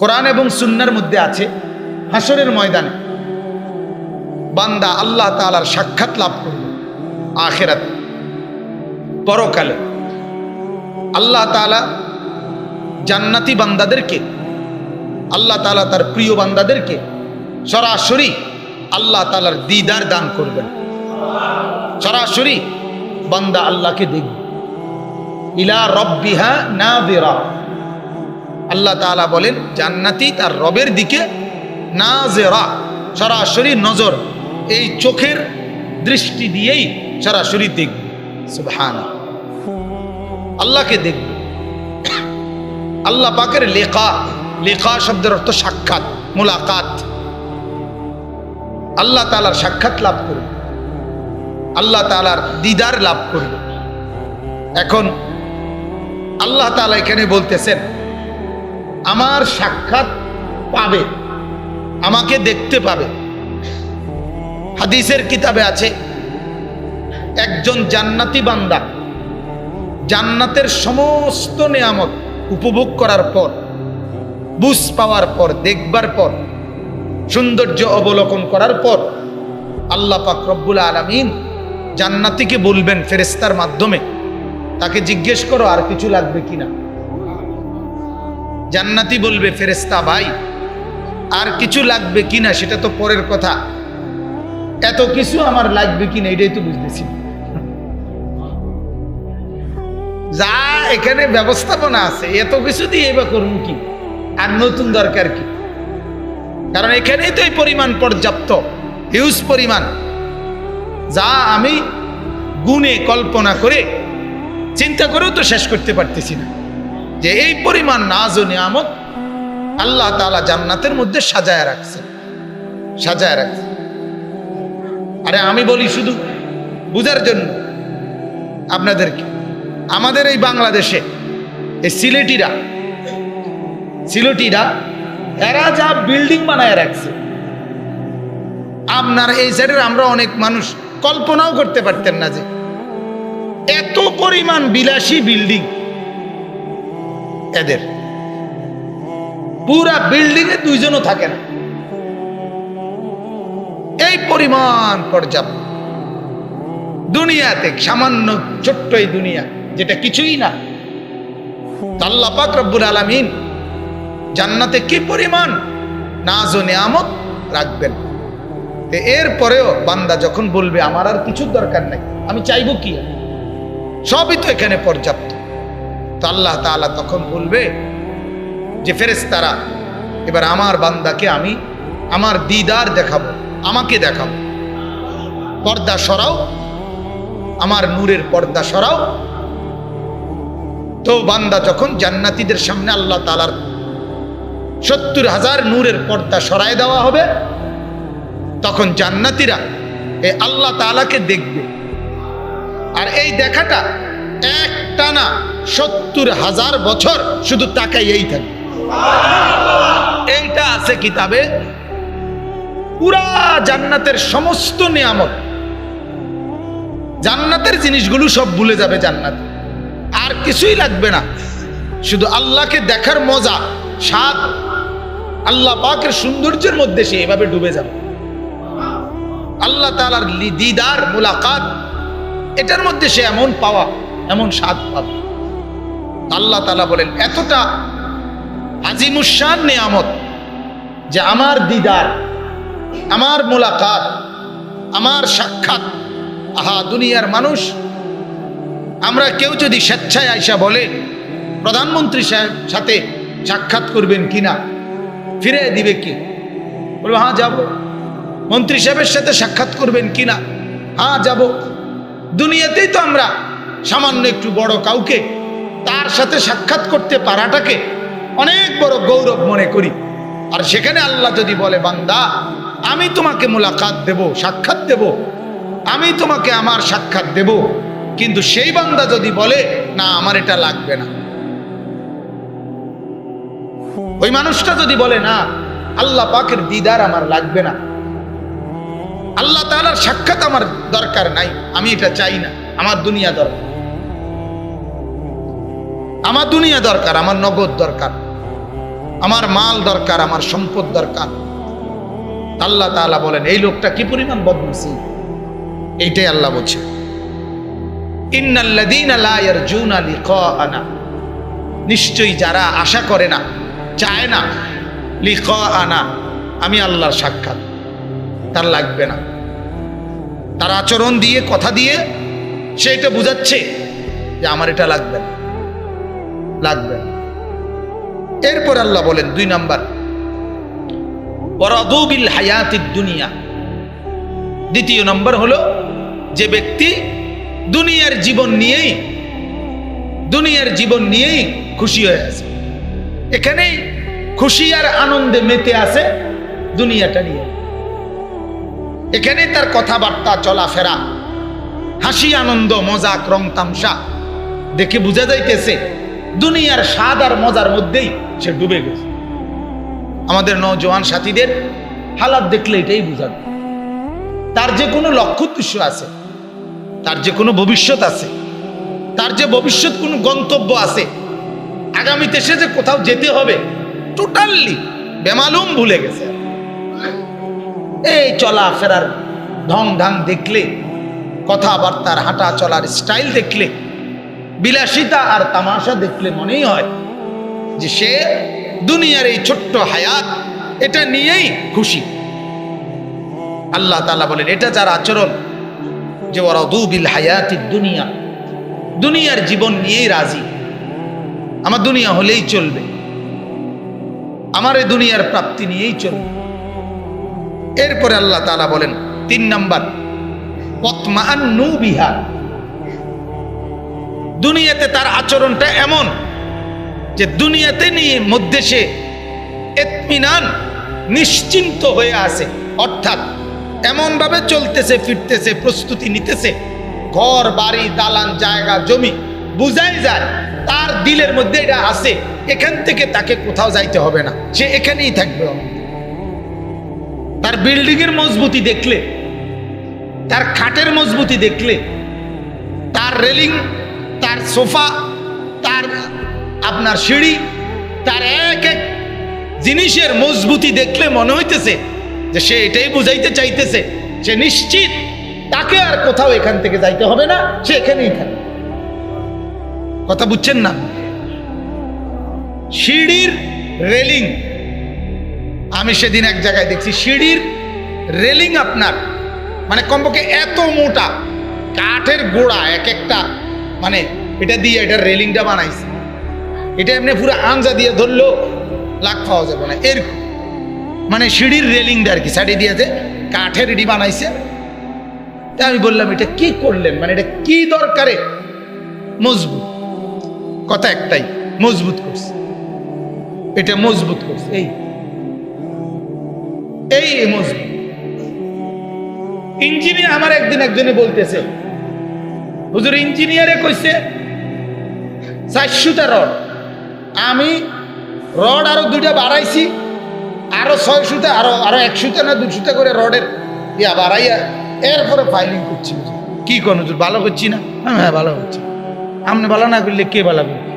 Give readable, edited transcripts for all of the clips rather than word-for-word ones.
কোরআন এবং সুন্নাহর মধ্যে আছে, হাসরের ময়দানে বান্দা আল্লাহ তাআলার সাক্ষাৎ লাভ করবে আখিরাতে, পরকালে। আল্লাহ তাআলা জান্নাতি বান্দাদেরকে, আল্লাহ তাআলা তার প্রিয় বান্দাদেরকে সরাসরি আল্লাহ তাআলার দিদার দান করবেন। সরাসরি বান্দা আল্লাহকে দেখবে। ইলা রব্বিহা নাযিরা, আল্লাহ তাআলা বলেন জান্নাতি তার রবের দিকে নাযিরা, সরাসরি নজর, এই চোখের দৃষ্টি দিয়েই সরাসরি দেখবে। সুবহানাল্লাহ, আল্লাহকে দেখবে। আল্লাহ পাকের লিকা, লিকা শব্দের অর্থ সাক্ষাৎ, মুলাকাত। আল্লাহ তাআলার সাক্ষাৎ লাভ করবে, আল্লাহ তাআলার দিদার লাভ করবে। এখন আল্লাহ তাআলা এখানে বলতেছেন আমার সাক্ষাৎ পাবে, আমাকে দেখতে পাবে। হাদিসের কিতাবে আছে একজন জান্নাতি বান্দা জান্নাতের সমস্ত নিয়ামত উপভোগ করার পর, বুঝ পাওয়ার পর, দেখবার পর, সৌন্দর্য অবলোকন করার পর আল্লাহ পাক রব্বুল আলামিন জান্নাতীকে বলবেন ফেরেশতার মাধ্যমে, তাকে জিজ্ঞেস করো আর কিছু লাগবে কিনা। জান্নাতি বলবে ফেরেশতা ভাই আর কিছু লাগবে কিনা সেটা তো পরের কথা, এত কিছু আমার লাগবে কিনা এটাই তো বুঝতেছি। যা এখানে ব্যবস্থাপনা আছে এত কিছু দিয়ে এবার করুন কি, আর নতুন দরকার কি? কারণ এখানেই তো এই পরিমাণ পর্যাপ্ত, হিউজ পরিমাণ, যা আমি গুণে কল্পনা করে চিন্তা করেও তো শেষ করতে পারতেছি না, যে এই পরিমাণ নাজ ও নিয়ামত আল্লাহ তাআলা জান্নাতের মধ্যে সাজায় রাখছে, সাজায় রাখছে। আরে আমি বলি শুধু বুঝার জন্য আপনাদেরকে, আমাদের এই বাংলাদেশে এই সিলেটিরা এরা যা বিল্ডিং বানায় রাখছে, আপনার এই সাইডের আমরা অনেক মানুষ কল্পনাও করতে পারতেন না যে এত পরিমাণ বিলাসী বিল্ডিং। এদের পুরা বিল্ডিং এ দুইজনও থাকে না, এই পরিমাণ পর্যাপ্ত। দুনিয়াতে সামান্য ছোট্ট এই দুনিয়া যেটা কিছুই না, আল্লাহ পাক রব্বুল আলামিন জান্নাতে কি পরিমাণ নাজ ও নিয়ামত রাখবেন। এরপরেও বান্দা যখন বলবে আমার আর কিছুর দরকার নাই, আমি চাইবো কি, সবই তো এখানে পর্যাপ্ত, তো আল্লাহ তাআলা তখন বলবে যে ফেরেশতারা এবার আমার বান্দাকে আমি আমার দিদার দেখাবো, আমাকে দেখাবো, পর্দা সরাও, আমার নূরের পর্দা সরাও। তো বান্দা যখন জান্নাতীদের সামনে আল্লাহ তাআলার 70,000 নূরের পর্দা সরায় দেওয়া হবে, তখন জান্নাতীরা এই আল্লাহ তাআলাকে দেখবে। আর এই দেখাটা একটানা 70,000 বছর শুধু তাকাইয়েই থাকবে। এইটা আছে কিতাবে, পুরা জান্নাতের সমস্ত নিয়ামত, জান্নাতের জিনিসগুলো সব ভুলে যাবে জান্নাত, আর কিছুই লাগবে না, শুধু আল্লাহকে দেখার মজা, স্বাদ, আল্লাহ পাকের সৌন্দর্যের মধ্যে সে এভাবে ডুবে যাবে। আল্লাহ তাআলার দিদার, মুলাকাত, এটার মধ্যে সে এমন পাওয়া, এমন স্বাদ পাবে। আল্লাহ তাআলা বলেন এতটা আজিমুশান নিয়ামত যে আমার দিদার, আমার মুলাকাত, আমার সাক্ষাৎ। আহা, দুনিয়ার মানুষ আমরা কেউ যদি স্বেচ্ছায় আইসা বলে প্রধানমন্ত্রী সাথে সাক্ষাৎ করবেন কিনা, ফিরে দিবে কি? বলবো হ্যাঁ যাব। মন্ত্রী সাহেবের সাথে সাক্ষাৎ করবেন কিনা, হ্যাঁ যাব। দুনিয়াতেই তো আমরা সামান্য একটু বড় কাউকে তার সাথে সাক্ষাৎ করতে পারাটাকে অনেক বড় গৌরব মনে করি। আর সেখানে আল্লাহ যদি বলে বান্দা আমি তোমাকে মুলাকাত দেব, সাক্ষাৎ দেব, আমি তোমাকে আমার সাক্ষাৎ দেব, কিন্তু সেই বান্দা যদি বলে না আমার এটা লাগবে না, ওই মানুষটা যদি বলে না আল্লাহ পাকের দিদার আমার লাগবে না, আল্লাহ তাআলার সাক্ষাৎ আমার দরকার নাই, আমি এটা চাই না, আমার দুনিয়া দরকার, আমার দুনিয়া দরকার, আমার নগদ দরকার, আমার মাল দরকার, আমার সম্পদ দরকার। আল্লাহ তাআলা বলেন এই লোকটা কি পরিমাণ বদনসিব, এইটাই আল্লাহ বলছে, ইন্নাল্লাযীনা লা ইয়ারজুনা লিকাআনা, নিশ্চয়ই যারা আশা করে না, চায় না, লিকাআনা, আমি আল্লাহর সাক্ষাৎ, তার লাগবে না। তার আচরণ দিয়ে, কথা দিয়ে সে এটা বুঝাচ্ছে যে আমার এটা লাগবে না, লাগবে না। এরপর আল্লাহ বলেন 2 নাম্বার, ওয়ারাদু বিল হায়াতিদ দুনিয়া। দ্বিতীয় নম্বর হলো যে ব্যক্তি দুনিয়ার জীবন নিয়েই খুশি হয়ে আছে, এখানেই খুশি আর আনন্দে মেতে আছে দুনিয়াটা নিয়ে। এখানে তার কথাবার্তা, চলাফেরা, হাসি, আনন্দ, মজাক, রং তামসা দেখে বোঝা যাইতেছে দুনিয়ার স্বাদ আর মজার মধ্যেই সে ডুবে গেছে। আমাদের নওজোয়ান সাথীদের হালাত দেখলে এটাই বোঝা যায়। তার যে কোনো লক্ষ্য উদ্দেশ্য আছে, তার যে কোনো ভবিষ্যৎ আছে, তার যে ভবিষ্যৎ কোনো গন্তব্য আছে, আগামীতে সে যে কোথাও যেতে হবে, টোটালি বেমালুম ভুলে গেছে। এই চলাফেরার ঢং ঢাং দেখলে, কথাবার্তার হাঁটা চলার স্টাইল দেখলে, বিলাসিতা আর তামাশা দেখলে মনেই হয় যে সে দুনিয়ার এই ছোট্ট হায়াত, এটা নিয়েই খুশি। আল্লাহ তাআলা বলেন এটা যার আচরণ, যে ওয়ারাদু বিল হায়াতিদ দুনিয়া, দুনিয়ার জীবন নিয়েই রাজি, আমার দুনিয়া হলেই চলবে, আমার এই দুনিয়ার প্রাপ্তি নিয়েই চলবে। এরপরে আল্লাহ তাআলা বলেন 3 নাম্বার, ওয়াতমাআন্নু বিহা। দুনিয়াতে তার আচরণটা এমন যে দুনিয়াতে নিয়ে মধ্যে সে ইতমিনান, নিশ্চিন্ত হয়ে আছে, অর্থাৎ এমন ভাবে চলতেছে, ফিরতেছে, প্রস্তুতি নিতেছে, ঘর বাড়ি, দালান, জায়গা, জমি, বুঝাই যায় তার দিলের মধ্যে এটা আছে, এখান থেকে তাকে কোথাও যাইতে হবে না, সে এখানেই থাকবে। তার বিল্ডিং এর মজবুতি দেখলে, তার খাটের মজবুতি দেখলে, তার রেলিং, তার সোফা, তার আপনার সিঁড়ি, তার এক এক জিনিসের মজবুতি দেখলে মনে হইতেছে যে সে এটাই বুঝাইতে চাইতেছে, সে নিশ্চিত তাকে আর কোথাও এখান থেকে যাইতে হবে না, সে এখানেই থাকবে। কথা বুঝছেন না? সিঁড়ির রেলিং, আমি সেদিন এক জায়গায় দেখছি সিঁড়ির রেলিং আপনার মানে কমপক্ষে এত মোটা, কাঠের গোড়া এক একটা, মানে এটা দিয়ে এটার রেলিংটা বানাইছে, এটা এমনি পুরো আঞ্জা দিয়ে ধরলেও লাখ পাওয়া যাবে না এরকম, মানে সিঁড়ির রেলিংটা আর কি সাইডে দিয়েছে, কাঠের এটি বানাইছে। তা আমি বললাম এটা কি করলেন, মানে এটা কি দরকারে? মজবুত, কথা একটাই, মজবুত করছে, এটা মজবুত করছে, এই মজবুত। ইঞ্জিনিয়ার আমার একদিন একজনে বলতেছে, হুজুর ইঞ্জিনিয়ারে কইছে 400টা রড, আমি রড আরো 2টা বাড়াইছি, আরো 600টা, আরো 100টা না 200টা করে রডের ইয়া বাড়াইয়া এরপরে ফাইলিং করছি। কি কোন হুজুর ভালো করছি না? হ্যাঁ ভালো করছি। আপনি ভালো না করলে কে ভালো করবে?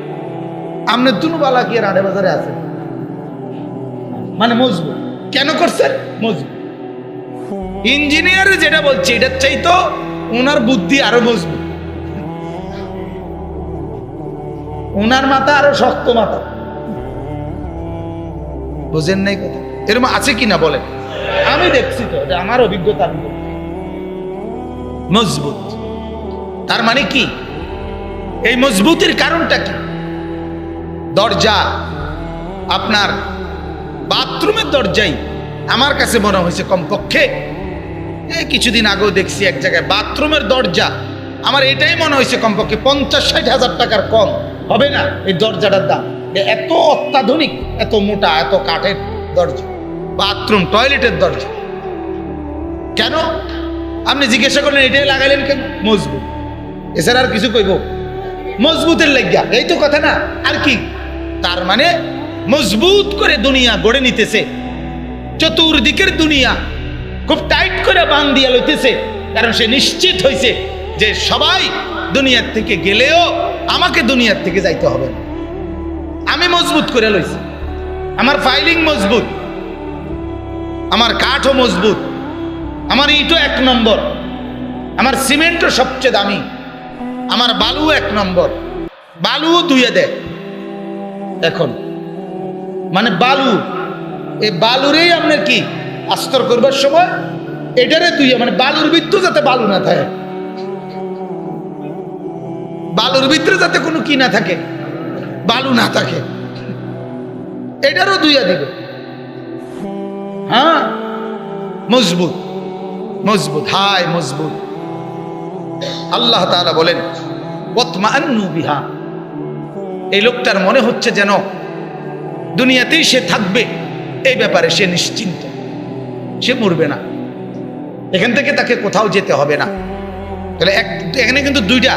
আপনার দুনো বালা কি আর 8 বাজারে আছে? মানে মজবুত কেন করছেন? মজবুত। ইঞ্জিনিয়ার যেটা বলছে এটার চাইতো ওনার বুদ্ধি আরো মজবুত, ওনার মাথা আরো শক্ত মাথা। বুঝেন নাই কথা? এরকম আছে কিনা বলেন? আমি দেখছি তো, আমার অভিজ্ঞতা। মজবুত তার মানে কি? এই মজবুতির কারণটা কি? দরজা, আপনার বাথরুমের দরজাই আমার কাছে মনে হয়েছে কমপক্ষে, কিছুদিন আগেও দেখছি এক জায়গায় বাথরুমের দরজা, আমার এটাই মনে হয়েছে কমপক্ষে 50-60 হাজার টাকার কম হবে না এই দরজাটার দাম। এত অত্যাধুনিক, এত মোটা, এত কাঠের দরজা, বাথরুম টয়লেটের দরজা। কেন? আপনি জিজ্ঞাসা করলেন এটাই লাগাইলেন কেন? মজবুত, এছাড়া আর কিছু কইব? মজবুতের লাগিয়া, এই তো কথা না, আর কি? তার মানে মজবুত করে দুনিয়া গড়ে নিতেছে, চতুর্দিকের দুনিয়া খুব টাইট করে বাঁধ দিয়া লইতেছে, কারণ সে নিশ্চিত হয়েছে যে সবাই দুনিয়ার থেকে গেলেও আমাকে দুনিয়ার থেকে যাইতে হবে না। আমি মজবুত করে লইছি, আমার ফাইলিং মজবুত, আমার কাঠও মজবুত, আমার ইটও 1 নম্বর, আমার সিমেন্টও সবচেয়ে দামি, আমার বালু 1 নম্বর, বালুও ধুয়ে দেয়। এখন মানে বালু, এই বালুরেই আপনার কি আস্তর করবার সময় এটারে ধুয়ে, মানে বালুর ভিতরে যাতে বালু না থাকে, বালুর ভিতরে যাতে কোনো কি না থাকে, বালু না থাকে, এটারও ধুইয়া দিবে। হ্যাঁ, মজবুত মজবুত, হায় মজবুত। আল্লাহ তাআলা বলেন ওয়াতমাআন্নু বিহা, এই লোকটার মনে হচ্ছে যেন দুনিয়াতেই সে থাকবে, এই ব্যাপারে সে নিশ্চিন্ত, সে মরবে না, এখান থেকে তাকে কোথাও যেতে হবে না। তাহলে এখানে কিন্তু 2টা।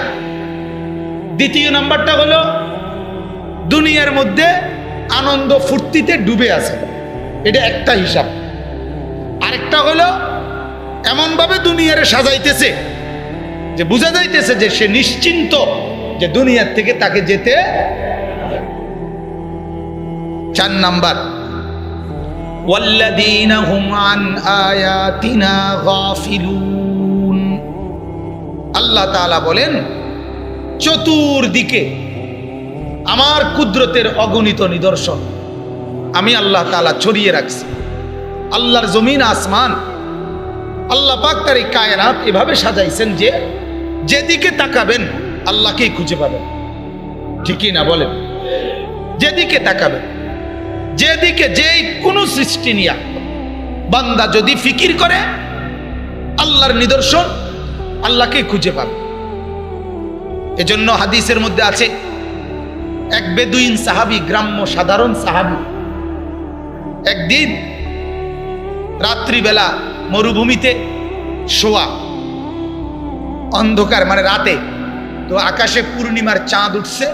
দ্বিতীয় নাম্বারটা হলো দুনিয়ার মধ্যে আনন্দ ফুর্তিতে ডুবে আছে, এটা একটা হিসাব। আরেকটা হলো এমন ভাবে দুনিয়ারে সাজাইতেছে যে বোঝা যাইতেছে যে সে নিশ্চিন্ত, যে দুনিয়ার থেকে তাকে যেতে। 4 নাম্বার ওয়াল্লাযীনা হুম আন আয়াতিনা গাফিলুন। আল্লাহ তাআলা বলেন চতুর্দিকে আমার কুদরতের অগণিত নিদর্শন আমি আল্লাহ তাআলা ছড়িয়ে রাখছি। আল্লাহর জমিন আসমান, আল্লাহ পাক তার এই কায়নাত এভাবে সাজাইছেন যে যেদিকে তাকাবেন আল্লাহকেই খুঁজে পাবেন। ঠিকই না বলেন? যেদিকে তাকাবেন, যেদিকে যেই কোনো সৃষ্টি নিয়া বান্দা যদি ফিকির করে আল্লাহর নিদর্শন, আল্লাহকেই খুঁজে পাবে। এজন্য হাদিসের মধ্যে আছে এক বেদুইন সাহাবী, গ্রাম্য সাধারণ সাহাবী, একদিন রাত্রিবেলা মরুভূমিতে শোয়া, অন্ধকার মানে রাতে, তো আকাশে পূর্ণিমার চাঁদ উঠছে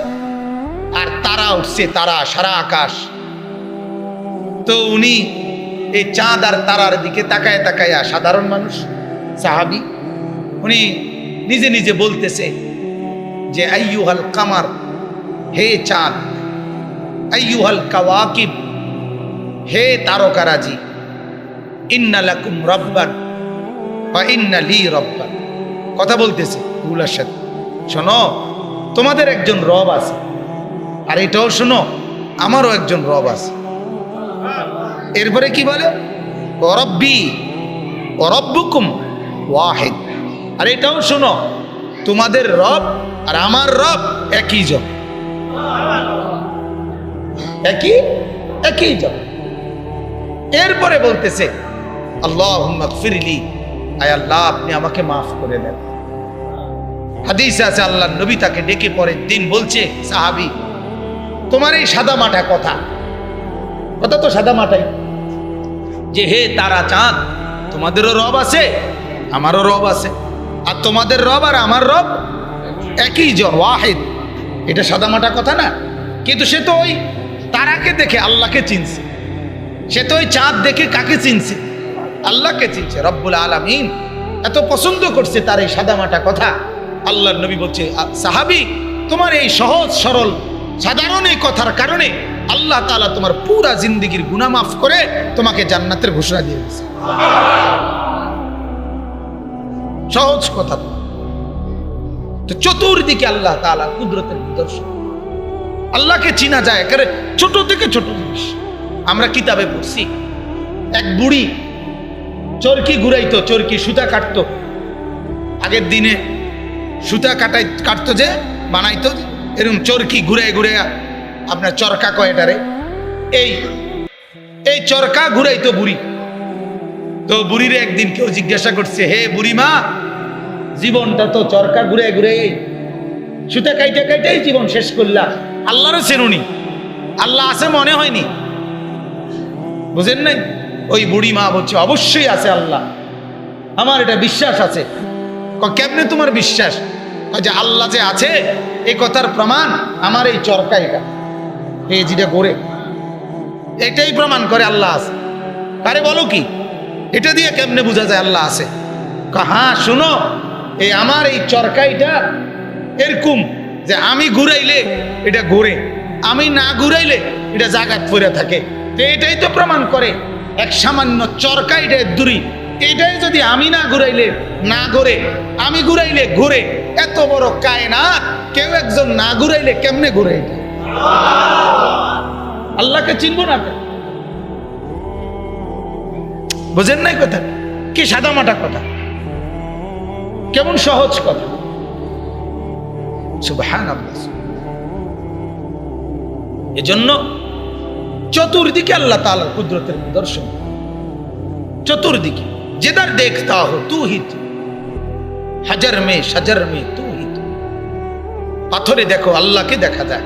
আর তারা উঠছে, তারা সারা আকাশ। তো উনি এই চাঁদ আর তারার দিকে তাকায় তাকায়া, সাধারণ মানুষ সাহাবী, উনি নিজে নিজে বলতেছে যে আইয়ুহাল কামার, হে চাঁদ, আইয়ুহাল কাওয়াকিব, হে তারকারাজি, ইন্না লাকুম রব্বান ওয়া ইন্না লি রব্বান। কথা বলতেছে এগুলার সাথে, শোনো তোমাদের একজন রব আছে, আর এটাও শোনো আমারও একজন রব আছে। এরপরে কি বলে? রব্বি ওয়া রব্বুকুম ওয়াহিদ। আর এটাও শোনো তোমাদের রব আর আমার রব একই জন, একই জন। এরপরে বলতেছে আল্লাহুম্মা গফিরলি, আয় আল্লাহ আপনি আমাকে মাফ করে দেন। হাদিসে আছে আল্লাহর নবী তাকে ডেকে পরের দিন বলছে, সাহাবী তোমার এই সাদা মাটা কথা তো সাদা মাটাই, যে হে তারা চাঁদ, তোমাদেরও রব আছে আমারও রব আছে, আর তোমাদের রব আর আমার রব একই জন, ওয়াহিদ। এটা সাদা মাটা কথা না? কিন্তু সে তো ওই তারাকে দেখে আল্লাহকে চিনছে, সে তো ওই চাঁদ দেখে কাকে চিনছে? আল্লাহকে চিনছে। রব্বুল আলামিন এত পছন্দ করছে তার এই সাদামাটা কথা। আল্লাহর নবী বলছে, সাহাবী তোমার এই সহজ সরল সাধারণ এই কথার কারণে আল্লাহ তাআলা তোমার পুরা জিন্দেগির গুনাহ মাফ করে তোমাকে জান্নাতের ঘোষণা দিয়ে দিয়েছে। সহজ কথা। তো চতুর্দিকে আল্লাহ তাআলা কুদরতের নিদর্শন। আল্লাহকে চিনা যায় কারণ ছোট থেকে ছোট জিনিস। আমরা কিতাবে পড়ছি এক বুড়ি চরকি ঘুরাইতো, চরকি সুতা কাটতো। আগের দিনে সুতা কাটতো যে বানাইতো, এরকম চরকি ঘুরে ঘুরে আপনার চরকা কয় এটারে, এই চরকা ঘুরাইতো বুড়ি। তো বুড়িরে একদিন কেউ জিজ্ঞাসা করছে, হে বুড়ি মা, জীবনটা তো চরকা ঘুরে ঘুরে সুতা কাইটাই জীবন শেষ করলা, আল্লাহরও চেনুনি, আল্লাহ আছে মনে হয়নি, বুঝেন নাই? ওই বুড়ি মা বলছে, অবশ্যই আছে আল্লাহ, আমার এটা বিশ্বাস আছে। কেমনে তোমার বিশ্বাস? যে আল্লাহ যে আছে এই কথার প্রমাণ আমার এই চরকা, এই যেটা ঘুরে এটাই প্রমাণ করে আল্লাহ আছে। আরে বলো কি, এটা দিয়ে কেমনে বোঝা যায় আল্লাহ আছে? হ্যাঁ শোনো, এই আমার এই চরকাইটা এরকম যে আমি ঘুরাইলে এটা ঘুরে, আমি না ঘুরাইলে এটা জাগাত পড়ে থাকে। তো এটাই তো প্রমাণ করে এক সামান্য চরকা এটাই দূরি, এটাই যদি আমি না ঘুরাইলে না ঘুরে, আমি ঘুরাইলে ঘুরে, এত বড় কায়নাত কেউ একজন না ঘুরাইলে কেমনে ঘুরে? এটা আল্লাহকে চিনবো না? বুঝেন নাই কথা? কি সাদামাটা কথা, কেমন সহজ কথা। সুবহানাল্লাহ। এজন্য চতুর্দিকে আল্লাহ তাআলার কুদরতের নিদর্শন, চতুর্দিকে जिधर देखता हो तू ही तू, হাজার মে সাজার মে তু হি তু। পাথরে দেখো আল্লাহকে দেখা যায়,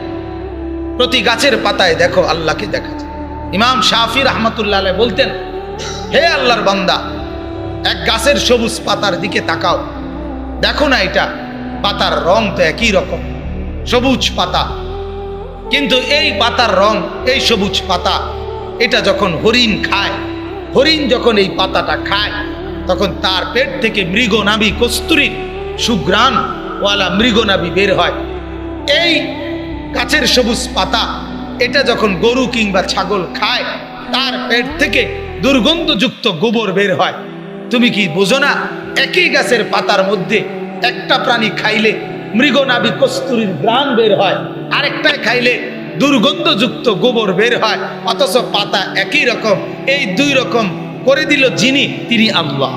প্রতি গাছের পাতায় দেখো আল্লাহকে দেখা যায়। ইমাম শাফি রাহমাতুল্লাহ আলাইহি বলতেন, হে আল্লাহর বান্দা, এক গাছের সবুজ পাতার দিকে তাকাও, দেখো না এটা পাতার রং তো একই রকম, সবুজ পাতা, কিন্তু এই পাতার রং, এই সবুজ পাতা, এটা যখন হরিণ খায়, হরিণ যখন এই পাতাটা খায়, তখন তার পেট থেকে মৃগনাভি, কস্তুরী সুঘ্রাণ ওয়ালা মৃগনাভি বের হয়। এই গাছের সবুজ পাতা, এটা যখন গরু কিংবা ছাগল খায়, তার পেট থেকে দুর্গন্ধযুক্ত গোবর বের হয়। তুমি কি বোঝো না, একই গাছের পাতার মধ্যে একটা প্রাণী খাইলে মৃগনাভি কস্তুরীর ঘ্রাণ বের হয়, আরেকটায় খাইলে দুর্গন্ধযুক্ত গোবর বের হয়, অথচ পাতা একই রকম। এই দুই রকম করে দিল যিনি, তিনি আল্লাহ।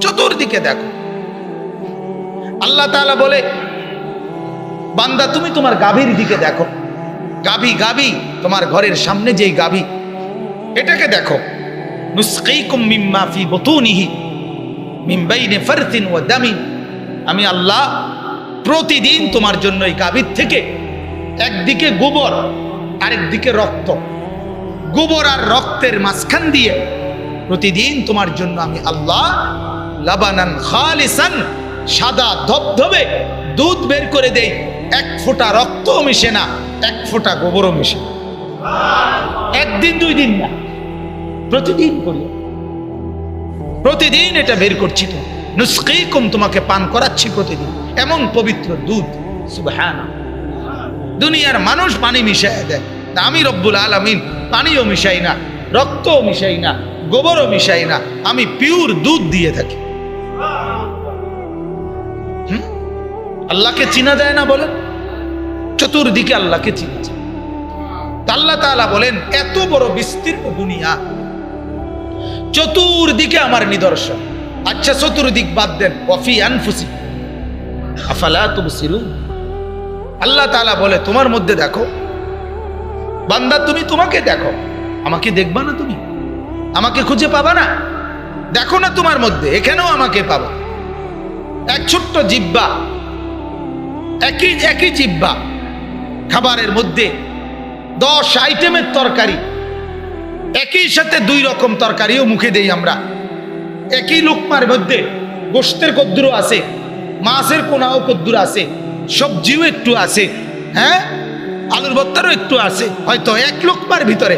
চতুর্দিকে দেখো। আল্লাহ তাআলা বলে, বান্দা তুমি তোমার গাভীর দিকে দেখো, গাভী, গাভী তোমার ঘরের সামনে যেই গাভী, এটাকে দেখো। নুসকিকুম মিম্মা ফি বুতুনিহি মিন বাইনি ফারতিন ওয়া দামিন। আমি আল্লাহ প্রতিদিন তোমার জন্য এই গাভীর থেকে একদিকে গোবর আরেকদিকে রক্ত, গোবর আর রক্তের মাঝখান দিয়ে প্রতিদিন তোমার জন্য আমি আল্লাহ লাবানান খালিসান, সাদা ধবধবে দুধ বের করে দেই। এক ফোঁটা রক্তও মিশে না, এক ফোঁটা গোবরও মিশে না। একদিন দুই দিন না, প্রতিদিন করি, প্রতিদিন এটা বের করছি। তো নুসকিকুম, তোমাকে পান করাচ্ছি প্রতিদিন এমন পবিত্র দুধ। সুবহানাল্লাহ। দুনিয়ার মানুষ পানি মিশায় দেয়, আমি রব্বুল আলামিন পানিও মিশাই না, রক্তও মিশাই না, গোবরও মিশাই না, আমি পিওর দুধ দিয়ে থাকি। আল্লাহকে চিনা যায় না বলেন? চতুর্দিকে আল্লাহকে চিনা যায়। আল্লাহ তাআলা বলেন, এত বড় বিস্তীর্ণ দুনিয়া, চতুর্দিকে আমার নিদর্শন। আচ্ছা চতুর্দিক বাদ দেন, ওয়াফি আনফুসিকুম আফালা তুবসিরুন। আল্লাহ তাআলা বলে, তোমার মধ্যে দেখো বান্দা, তুমি তোমাকে দেখো, আমাকে দেখবা না? তুমি আমাকে খুঁজে পাবা না? দেখো না তোমার মধ্যে, এখানেও আমাকে পাবা। এক ছোট্ট জিহ্বা, একই জিহ্বা, খাবারের মধ্যে 10 আইটেমের তরকারি, একই সাথে 2 রকম তরকারিও মুখে দেই আমরা। একই লোকমার মধ্যে গোশতের কদ্দুর আছে, মাছের কোনাও কদ্দুর আছে, সবজিও একটু আছে, হ্যাঁ আলুর ভর্তারও একটু আছে, হয়তো এক লোকমার ভিতরে।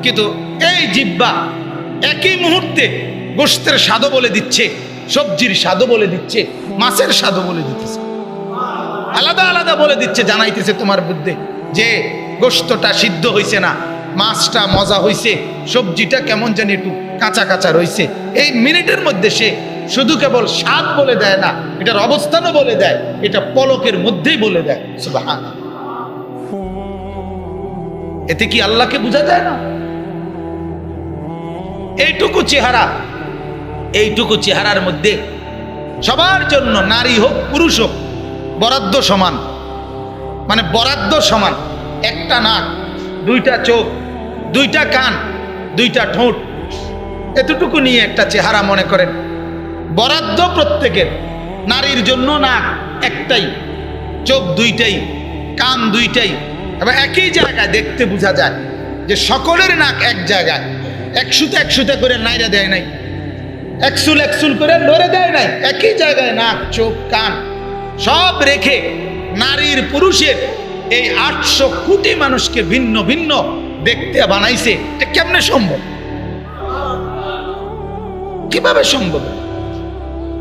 কিন্তু এই জিহ্বা একই মুহূর্তে গোশতের স্বাদও বলে দিচ্ছে, সবজির স্বাদও বলে দিচ্ছে, মাছের স্বাদও বলে দিচ্ছে, আলাদা আলাদা বলে দিচ্ছে, জানাইতেছে তোমার বুদ্ধি যে গোশতটা সিদ্ধ হয়েছে না, মাছটা মজা হয়েছে, সবজিটা কেমন জানি একটু কাঁচা কাঁচা রয়েছে। এই মিনিটের মধ্যে সে শুধু কেবল স্বাদ বলে দেয় না, এটার অবস্থানও বলে দেয়, এটা পলকের মধ্যেই বলে দেয়। সুবহানাল্লাহ। এতে কি আল্লাহকে বোঝা যায় না? এইটুকু চেহারা, এইটুকু চেহারার মধ্যে সবার জন্য, নারী হোক পুরুষ হোক, বরাদ্দ সমান, মানে বরাদ্দ সমান। একটা নাক, 2টা চোখ, 2টা কান, 2টা ঠোঁট, এতটুকু নিয়ে একটা চেহারা মনে করেন বরাদ্দ প্রত্যেকের। নারীর জন্য নাক একটাই, চোখ 2টাই, কান 2টাই, এবং একই জায়গায় দেখতে বোঝা যায় যে সকলের নাক এক জায়গায়, একশুতে একশুতে করে নাইরা দেয় নাই, একসুল একসুল করে লড়ে দেয় নাই, একই জায়গায় নাক, চোখ, কান সব রেখে নারীর পুরুষের এই 800 কোটি মানুষকে ভিন্ন ভিন্ন দেখতে বানাইছে। এটা কেমনে সম্ভব? কিভাবে সম্ভব?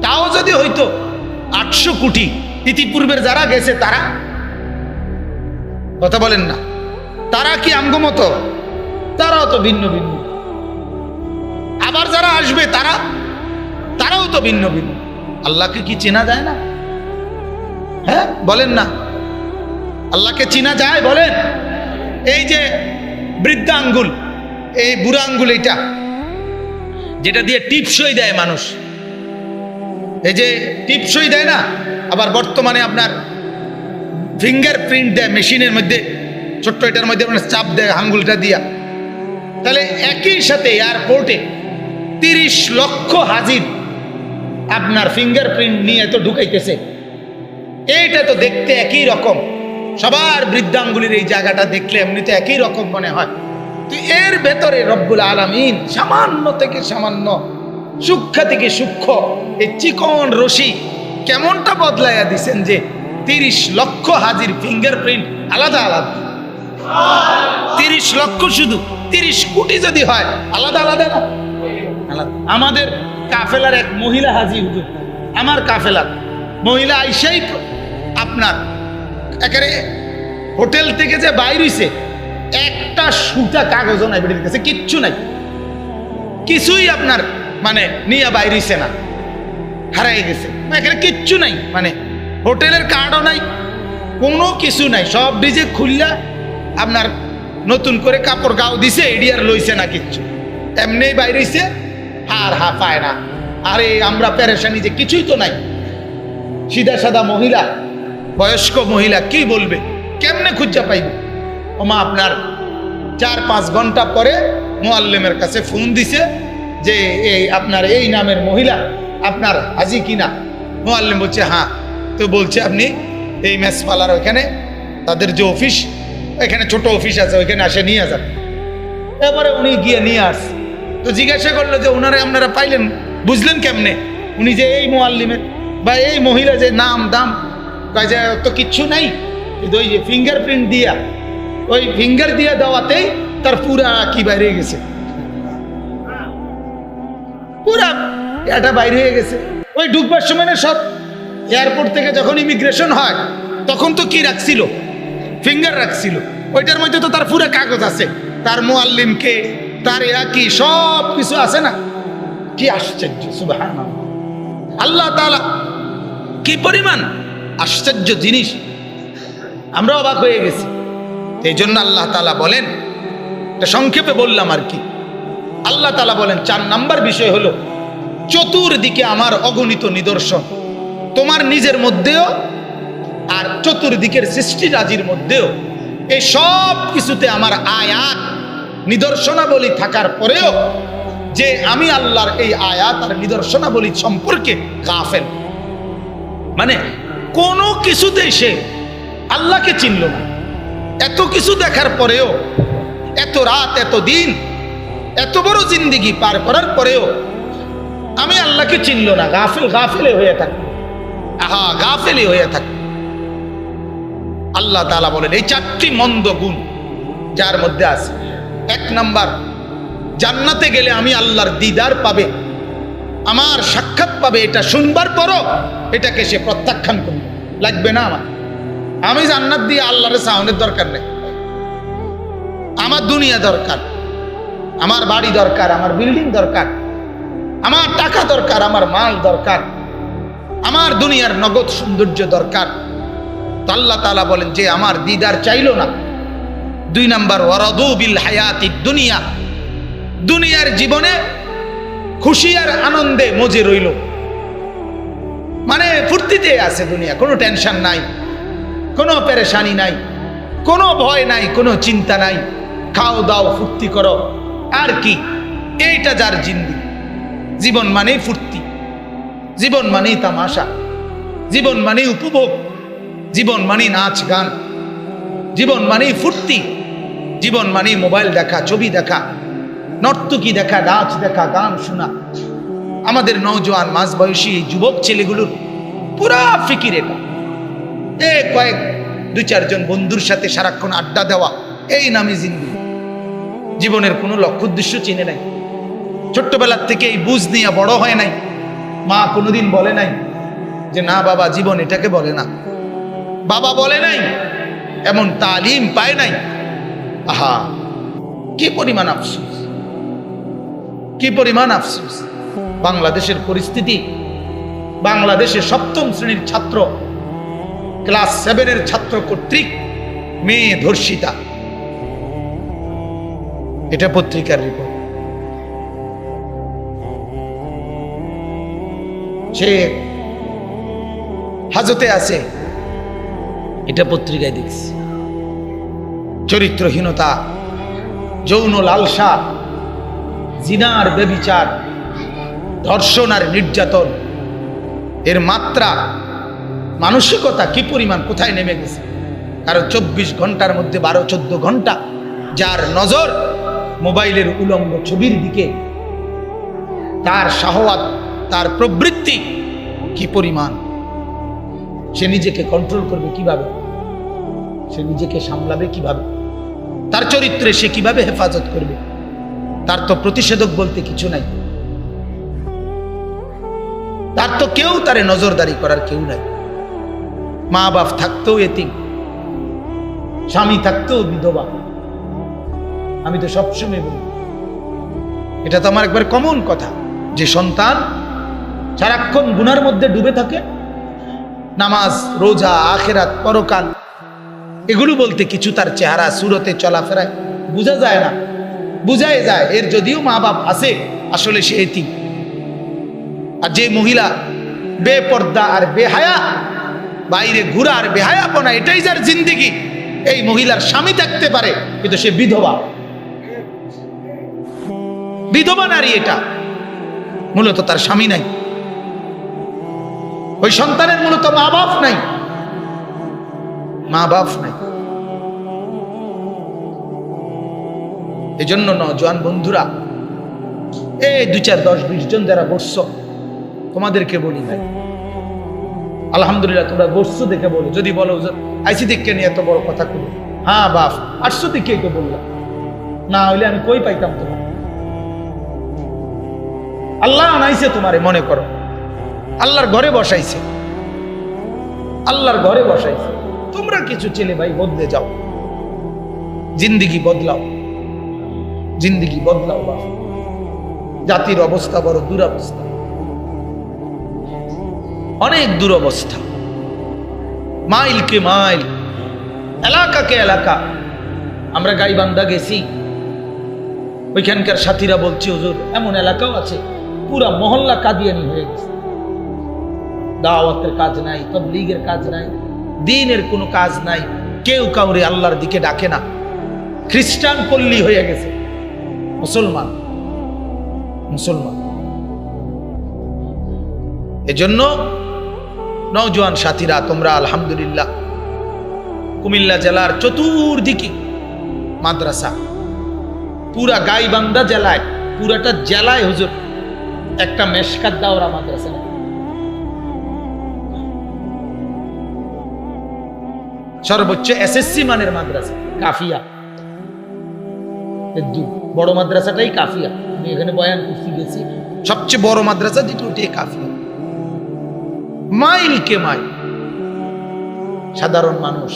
তাও যদি হইতো 800 কোটি, ইতিপূর্বের যারা গেছে তারা কথা বলেন না। তারা কি আমগো মতো? তারাও তো ভিন্ন ভিন্ন। আবার যারা আসবে তারাও তো ভিন্ন ভিন্ন। আল্লাহকে কি চেনা যায় না? হ্যাঁ বলেন না, আল্লাহকে চেনা যায়? বলেন। এই যে বৃদ্ধা আঙ্গুল, এই বুড়া আঙ্গুল, এইটা যেটা দিয়ে টিপসই দেয় মানুষ, এই যে টিপসই দেয় না, আবার বর্তমানে আপনার ফিঙ্গারপ্রিন্ট দেয় মেশিনের মধ্যে, ছোট্ট এটার মধ্যে চাপ দেয় আঙ্গুলটা দিয়া। তাহলে একই সাথে এয়ারপোর্টে 30 লক্ষ হাজির আপনার ফিঙ্গারপ্রিন্ট নিয়ে তো ঢুকাইতেছে। এইটা তো দেখতে একই রকম, সবার বৃদ্ধাঙ্গুলির এই জায়গাটা দেখলে এমনিতে একই রকম মনে হয়। তো এর ভেতরে রব্বুল আলামিন সামান্য থেকে সামান্য, সূক্ষ্ম থেকে সূক্ষ্ম এই চিকন রশি কেমনটা বদলাইয়া দিছেন যে 30 লক্ষ হাজির ফিঙ্গারপ্রিন্ট আলাদা আলাদা। 30 লক্ষ, শুধু 30 কোটি যদি হয় আলাদা আলাদা না? আলাদা। আমাদের কাফেলার এক মহিলা হাজি হুজুর, আমার কাফেলার মহিলা আইসাই আপনার একেবারে হোটেল থেকে যে বাইর হইছে, একটা সুতা কাগজও নাই বেটির কাছে, কিচ্ছু নাই, কিছুই আপনার মানে নিয়ে বাইর হইছে না, হারাই গেছে। এখানে কিচ্ছু নাই, মানে হোটেলের কার্ডও নাই, কোনো কিছু নাই, সব ডিজে খুললা আপনার নতুন করে কাপড় গাও দিছে, এডিয়ার লইছে না কিচ্ছু, এমনি বাইর হইছে, আর হা পায় না। আরে আমরা পেরেশানি যে কিছুই তো নাই। সিধা সাদা মহিলা, বয়স্ক মহিলা, কি বলবে, কেমনে খুঁজা পাইব? ওমা আপনার 4-5 ঘন্টা পরে মুআল্লিমের কাছে ফোন দিছে যে এই আপনার এই নামের মহিলা আপনার হাজি কিনা? মুআল্লিম বলছে হ্যাঁ। তো বলছে আপনি এই মেসপালার ওইখানে তাদের যে অফিস, এখানে ছোট অফিস আছে, ওইখানে আসে নিয়ে যান। এবারে উনি গিয়ে নিয়ে আস। তো জিজ্ঞাসা করলো যে ওনারা আপনারা পাইলেন, বুঝলেন কেমনে? উনি যে এই মুআল্লিমের বা এই মহিলা যে নাম দাম, যে তো কিচ্ছু নাই, ওই যে ফিঙ্গারপ্রিন্ট দিয়া, ওই ফিঙ্গার দিয়া দেওয়াতেই তার পুরা কি বাইরে গেছে, পুরা এটা বাইরে হয়ে গেছে। ওই ঢুকবার সময় না, সব এয়ারপোর্ট থেকে যখন ইমিগ্রেশন হয় তখন তো কি রাখছিল, ফিঙ্গার রাখছিল, ওইটার মধ্যে তো তার পুরা কাগজ আছে, তার মুআল্লিমকে, তার কি সব কিছু আছে না? কি আশ্চর্য! সুবহানাল্লাহ, আল্লাহ তাআলা কি পরিমাণ আশ্চর্য জিনিস, আমরা অবাক হয়ে গেছি। এই জন্য আল্লাহ তাআলা বলেন, এটা সংক্ষেপে বললাম আর কি, আল্লাহ তাআলা বলেন 4 নাম্বার বিষয় হলো চতুর্দিকে আমার অগণিত নিদর্শন, তোমার নিজের মধ্যেও আর চতুর্দিকের সৃষ্টিরাজির মধ্যেও, এই সব কিছুতে আমার আয়াত নিদর্শনাবলী থাকার পরেও যে আমি আল্লাহর এই আয়াত আর নিদর্শনাবলী সম্পর্কে গাফেল, মানে কোনো কিছুতেই সে আল্লাহকে চিনল না। এত কিছু দেখার পরেও, এত রাত, এত দিন, এত বড় জিন্দেগি পার করার পরেও আমি আল্লাহকে চিনল না, গাফেলে হয়ে থাকবে, আহা গাফেলে হয়ে থাকবে। আল্লাহ তাআলা বলেন এই 4টি মন্দ গুণ যার মধ্যে আছে। 1 নাম্বার, জান্নাতে গেলে আমি আল্লাহর দিদার পাবে, আমার সাক্ষাৎ পাবে, এটা শুনবার পরও এটাকে সে প্রত্যাখ্যান করবে, লাগবে না আমার, আমি জান্নাত দিয়ে আল্লাহর সাউনের দরকার নেই, আমার দুনিয়া দরকার, আমার বাড়ি দরকার, আমার বিল্ডিং দরকার, আমার টাকা দরকার, আমার মাল দরকার, আমার দুনিয়ার নগদ সৌন্দর্য দরকার। তো আল্লাহ তাআলা বলেন যে আমার দিদার চাইলো না। 2 নাম্বার, ওয়ারাদু বিল হায়াতিদ দুনিয়া, দুনিয়ার জীবনে খুশি আর আনন্দে মজে রইল, মানে ফুর্তিতে আছে দুনিয়া, কোনো টেনশন নাই, কোনো পেরেশানি নাই, কোনো ভয় নাই, কোনো চিন্তা নাই, খাও দাও ফুর্তি করো, আর কি, এইটা যার জিন্দেগি। জীবন মানেই ফুর্তি, জীবন মানেই তামাশা, জীবন মানেই উপভোগ, জীবন মানেই নাচ গান, জীবন মানেই ফুর্তি, জীবন মানেই মোবাইল দেখা, ছবি দেখা, নর্তকী দেখা, নাচ দেখা, গান শোনা। আমাদের নওজোয়ান মাঝবয়সী এই যুবক ছেলেগুলোর পুরা ফিকির এটা, কয়েক 2-4 জন বন্ধুর সাথে সারাক্ষণ আড্ডা দেওয়া, এই নামে জিন্দেগি। জীবনের কোনো লক্ষ্য উদ্দেশ্য চিনে নাই, ছোট্টবেলার থেকে এই বুঝ নিয়ে বড় হয় নাই। মা কোনোদিন বলে নাই যে না বাবা জীবন এটাকে বলে না, বাবা বলে নাই এমন তালিম পায় নাই। আহা, কি পরিমাণ আফসোস, কি পরিমাণ আফসোস। বাংলাদেশের পরিস্থিতি, বাংলাদেশে 7ম শ্রেণীর ছাত্র, ক্লাস 7-এর ছাত্র কর্তৃক মেয়ে ধর্ষিতা, এটা পত্রিকার রিপোর্ট। সে হাজতে আছে, এটা পত্রিকায় দেখছি। চরিত্রহীনতা, যৌন লালসা, জিনা আর ব্যভিচার, ধর্ষণ আর নির্যাতন, এর মাত্রা, মানসিকতা কি পরিমাণ কোথায় নেমে গেছে। কারণ 24 ঘন্টার মধ্যে 12-14 ঘন্টা যার নজর মোবাইলের উলঙ্গ ছবির দিকে, তার শাহওয়াত, তার প্রবৃত্তি কি পরিমাণ, সে নিজেকে কন্ট্রোল করবে কিভাবে, সে নিজেকে সামলাবে কিভাবে, তার চরিত্রে সে কিভাবে হেফাজত করবে। তার তো প্রতিষেধক বলতে কিছু নাই, তার তো কেউ তারে নজরদারি করার কেউ নাই। মা বাপ থাকতেও এতিম, স্বামী থাকতেও বিধবা। আমি তো সবসময় বলি, এটা তো আমার একবার কমন কথা, যে সন্তান সারাক্ষণ গুনার মধ্যে ডুবে থাকে, নামাজ, রোজা, আখেরাত, পরকাল, এগুলো বলতে কিছু তার চেহারা, সুরতে, চলাফেরায় বোঝা যায় না। বুঝাই যায় এর যদিও মা বাপ আছে, আসলে সে এতিম। আর যে মহিলা বেপর্দা আর বেহায়া, বাইরে ঘুরা আর বেহায়াপনা, এটাই যার জিন্দেগি, এই মহিলার স্বামী থাকতে পারে কিন্তু সে বিধবা, বিধবা নারী। এটা মূলত তার স্বামী নাই, ওই সন্তানের মূলত মা বাপ নাই, মা বাপ নাই। এজন্য নওজোয়ান বন্ধুরা, এই 2, 4, 10, 20 জন যারা বসছ, তোমাদেরকে বলি ভাই, আলহামদুলিল্লাহ তোমরা বসছো দেখে বলো। যদি বলো আইসি দেখে নিয়ে এত বড় কথা করি, হ্যাঁ বাপ 800 দেখে তো বললাম, না হইলে আমি কই পাইতাম তোমার। আল্লাহ আনাইছে তোমারে, মনে করো আল্লাহর ঘরে বসাইছে, আল্লাহর ঘরে বসাইছে। তোমরা কিছু ছেলে ভাই বদলে যাও, জিন্দিগি বদলাও, জিন্দিগি বদলাও বাপ। জাতির অবস্থা বড় দুরবস্থা, অনেক দুরবস্থা। মাইলকে মাইল, এলাকাকে এলাকা। আমরা গাইবান্ধা গেছি, ওইখানকার সাথীরা বলছে হুজুর এমন এলাকাও আছে পুরা মহল্লা কাদিয়ানি হয়ে গেছে, দাওয়াতের কাজ নাই, তাবলীগের কাজ নাই, দ্বীনের কোনো কাজ নাই, কেউ কাউরে আল্লাহর দিকে ডাকে না, খ্রিস্টান পল্লী হয়ে গেছে, মুসলমান মুসলমান। এজন্য নওজোয়ান সাথীরা, তোমরা আলহামদুলিল্লাহ কুমিল্লা জেলার চতুর্দিকে মাদ্রাসা, পুরা গাইবান্ধা জেলায়, পুরাটা জেলায় হুজুর একটা মেশকাত দাওরা মাদ্রাসা নেই। সর্বোচ্চ এসএসসি মানের মাদ্রাসা কাফিয়া, বড় মাদ্রাসাটাই কাফিয়া। আমি এখানে বয়ান করতে গেছি, সবচেয়ে বড় মাদ্রাসা যেটা ওটাই কাফিয়া। মাইলকে মাইল, সাধারণ মানুষ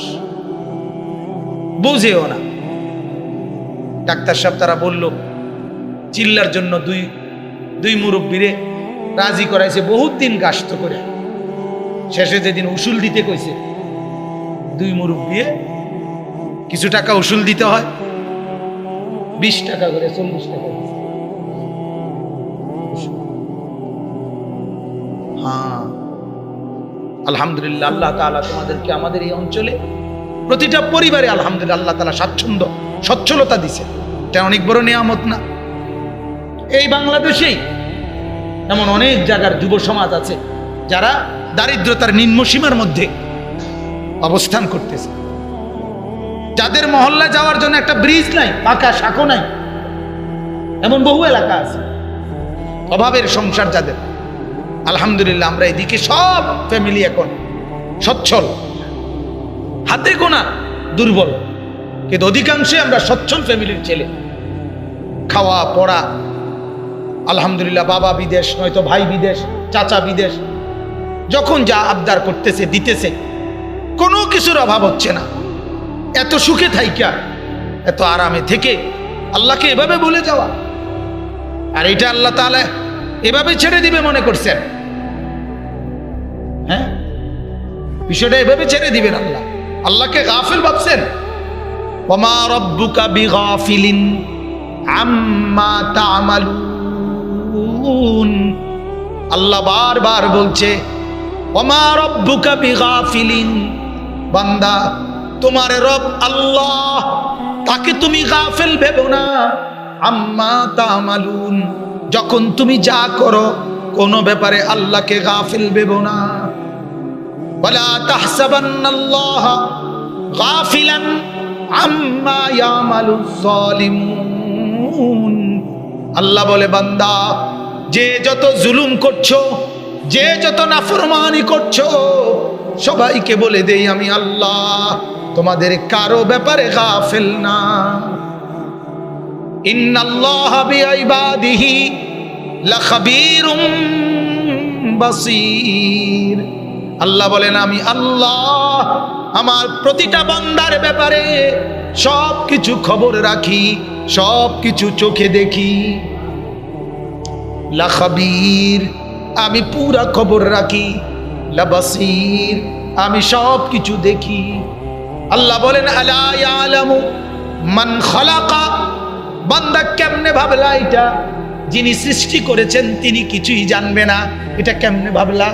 বুঝেও না। ডাক্তার সাহেব তারা বলল চিল্লার জন্য দুই মুরব্বীরে রাজি করাইছে, বহুত দিন গাস্ত করে। শেষে যেদিন উসুল দিতে কইছে, 2 মুরব্বী কিছু টাকা উসুল দিতে হয়, 20 টাকা করে, 40 টাকা। হ্যাঁ আলহামদুলিল্লাহ, আল্লাহ তাআলা তোমাদেরকে আমাদের এই অঞ্চলে প্রতিটা পরিবারে আলহামদুলিল্লাহ আল্লাহ তাআলা স্বাচ্ছন্দ্য, সচ্ছলতা দিছে। এটা অনেক বড় নিয়ামত না? এই বাংলাদেশেই এমন অনেক জায়গার যুব সমাজ আছে যারা দারিদ্রতার নিম্নসীমার মধ্যে অবস্থান করতেছে, যাদের মহল্লা যাওয়ার জন্য একটা ব্রিজ নাই, পাকা সাঁকো নাই, এমন বহু এলাকা আছে, অভাবের সংসার যাদের। আলহামদুলিল্লাহ আমরা এদিকে সব ফ্যামিলি এখন সচ্ছল, হাতে গোনা দুর্বল, কিন্তু অধিকাংশই আমরা সচ্ছল ফ্যামিলির ছেলে। খাওয়া পড়া আলহামদুলিল্লাহ, বাবা বিদেশ, নয়তো ভাই বিদেশ, চাচা বিদেশ, যখন যা আবদার করতেছে দিতেছে, কোনো কিছুর অভাব হচ্ছে না। এত সুখে থাইকা এত আরামে থেকে আল্লাহকে এভাবে ভুলে যাওয়া, আর এটা আল্লাহ তাআলা এভাবে ছেড়ে দিবে মনে করছেন? হ্যাঁ, বিষয়টা এভাবে ছেড়ে দিবেন আল্লাহ? আল্লাহকে গাফিল ভাবছেন? ওমা রব্বুকা বিগাফিলিন আম্মা তা'মালুন। আল্লাহ বারবার বলছে ওমা রব্বুকা বিগাফিলিন, বান্দা তোমার রব আল্লাহ, তাকে তুমি গাফিল ভেবো না। আম্মা তা'মালুন, যখন তুমি যা করো কোনো ব্যাপারে আল্লাহকে গাফিল ভেবো না। ওয়ালা তাহসাবান্নাল্লাহ গাফিলান আম্মা ইয়ামালুজ জালিমুন। আল্লাহ বলে বান্দা, যে যত জুলুম করছো, যে যত নাফরমানি করছো, সবাইকে বলে দেই আমি আল্লাহ তোমাদের কারো ব্যাপারে গাফিল না। ইন্নাল্লাহা বিইবাদিহি লাখাবীরুম বাসীর। আল্লাহ বলেন আমি আল্লাহ আমার প্রতিটা বান্দার ব্যাপারে সব কিছু খবর রাখি, সব কিছু চোখে দেখি। লাখাবীর, আমি পুরা খবর রাখি। লাবাসীর, আমি সব কিছু দেখি। আল্লাহ বলেন আলা ইয়ালামু মান খালাকা। বান্দা কেমনে ভাবলা এটা? যিনি সৃষ্টি করেছেন তিনি কিছুই জানবে না, এটা কেমনে ভাবলা?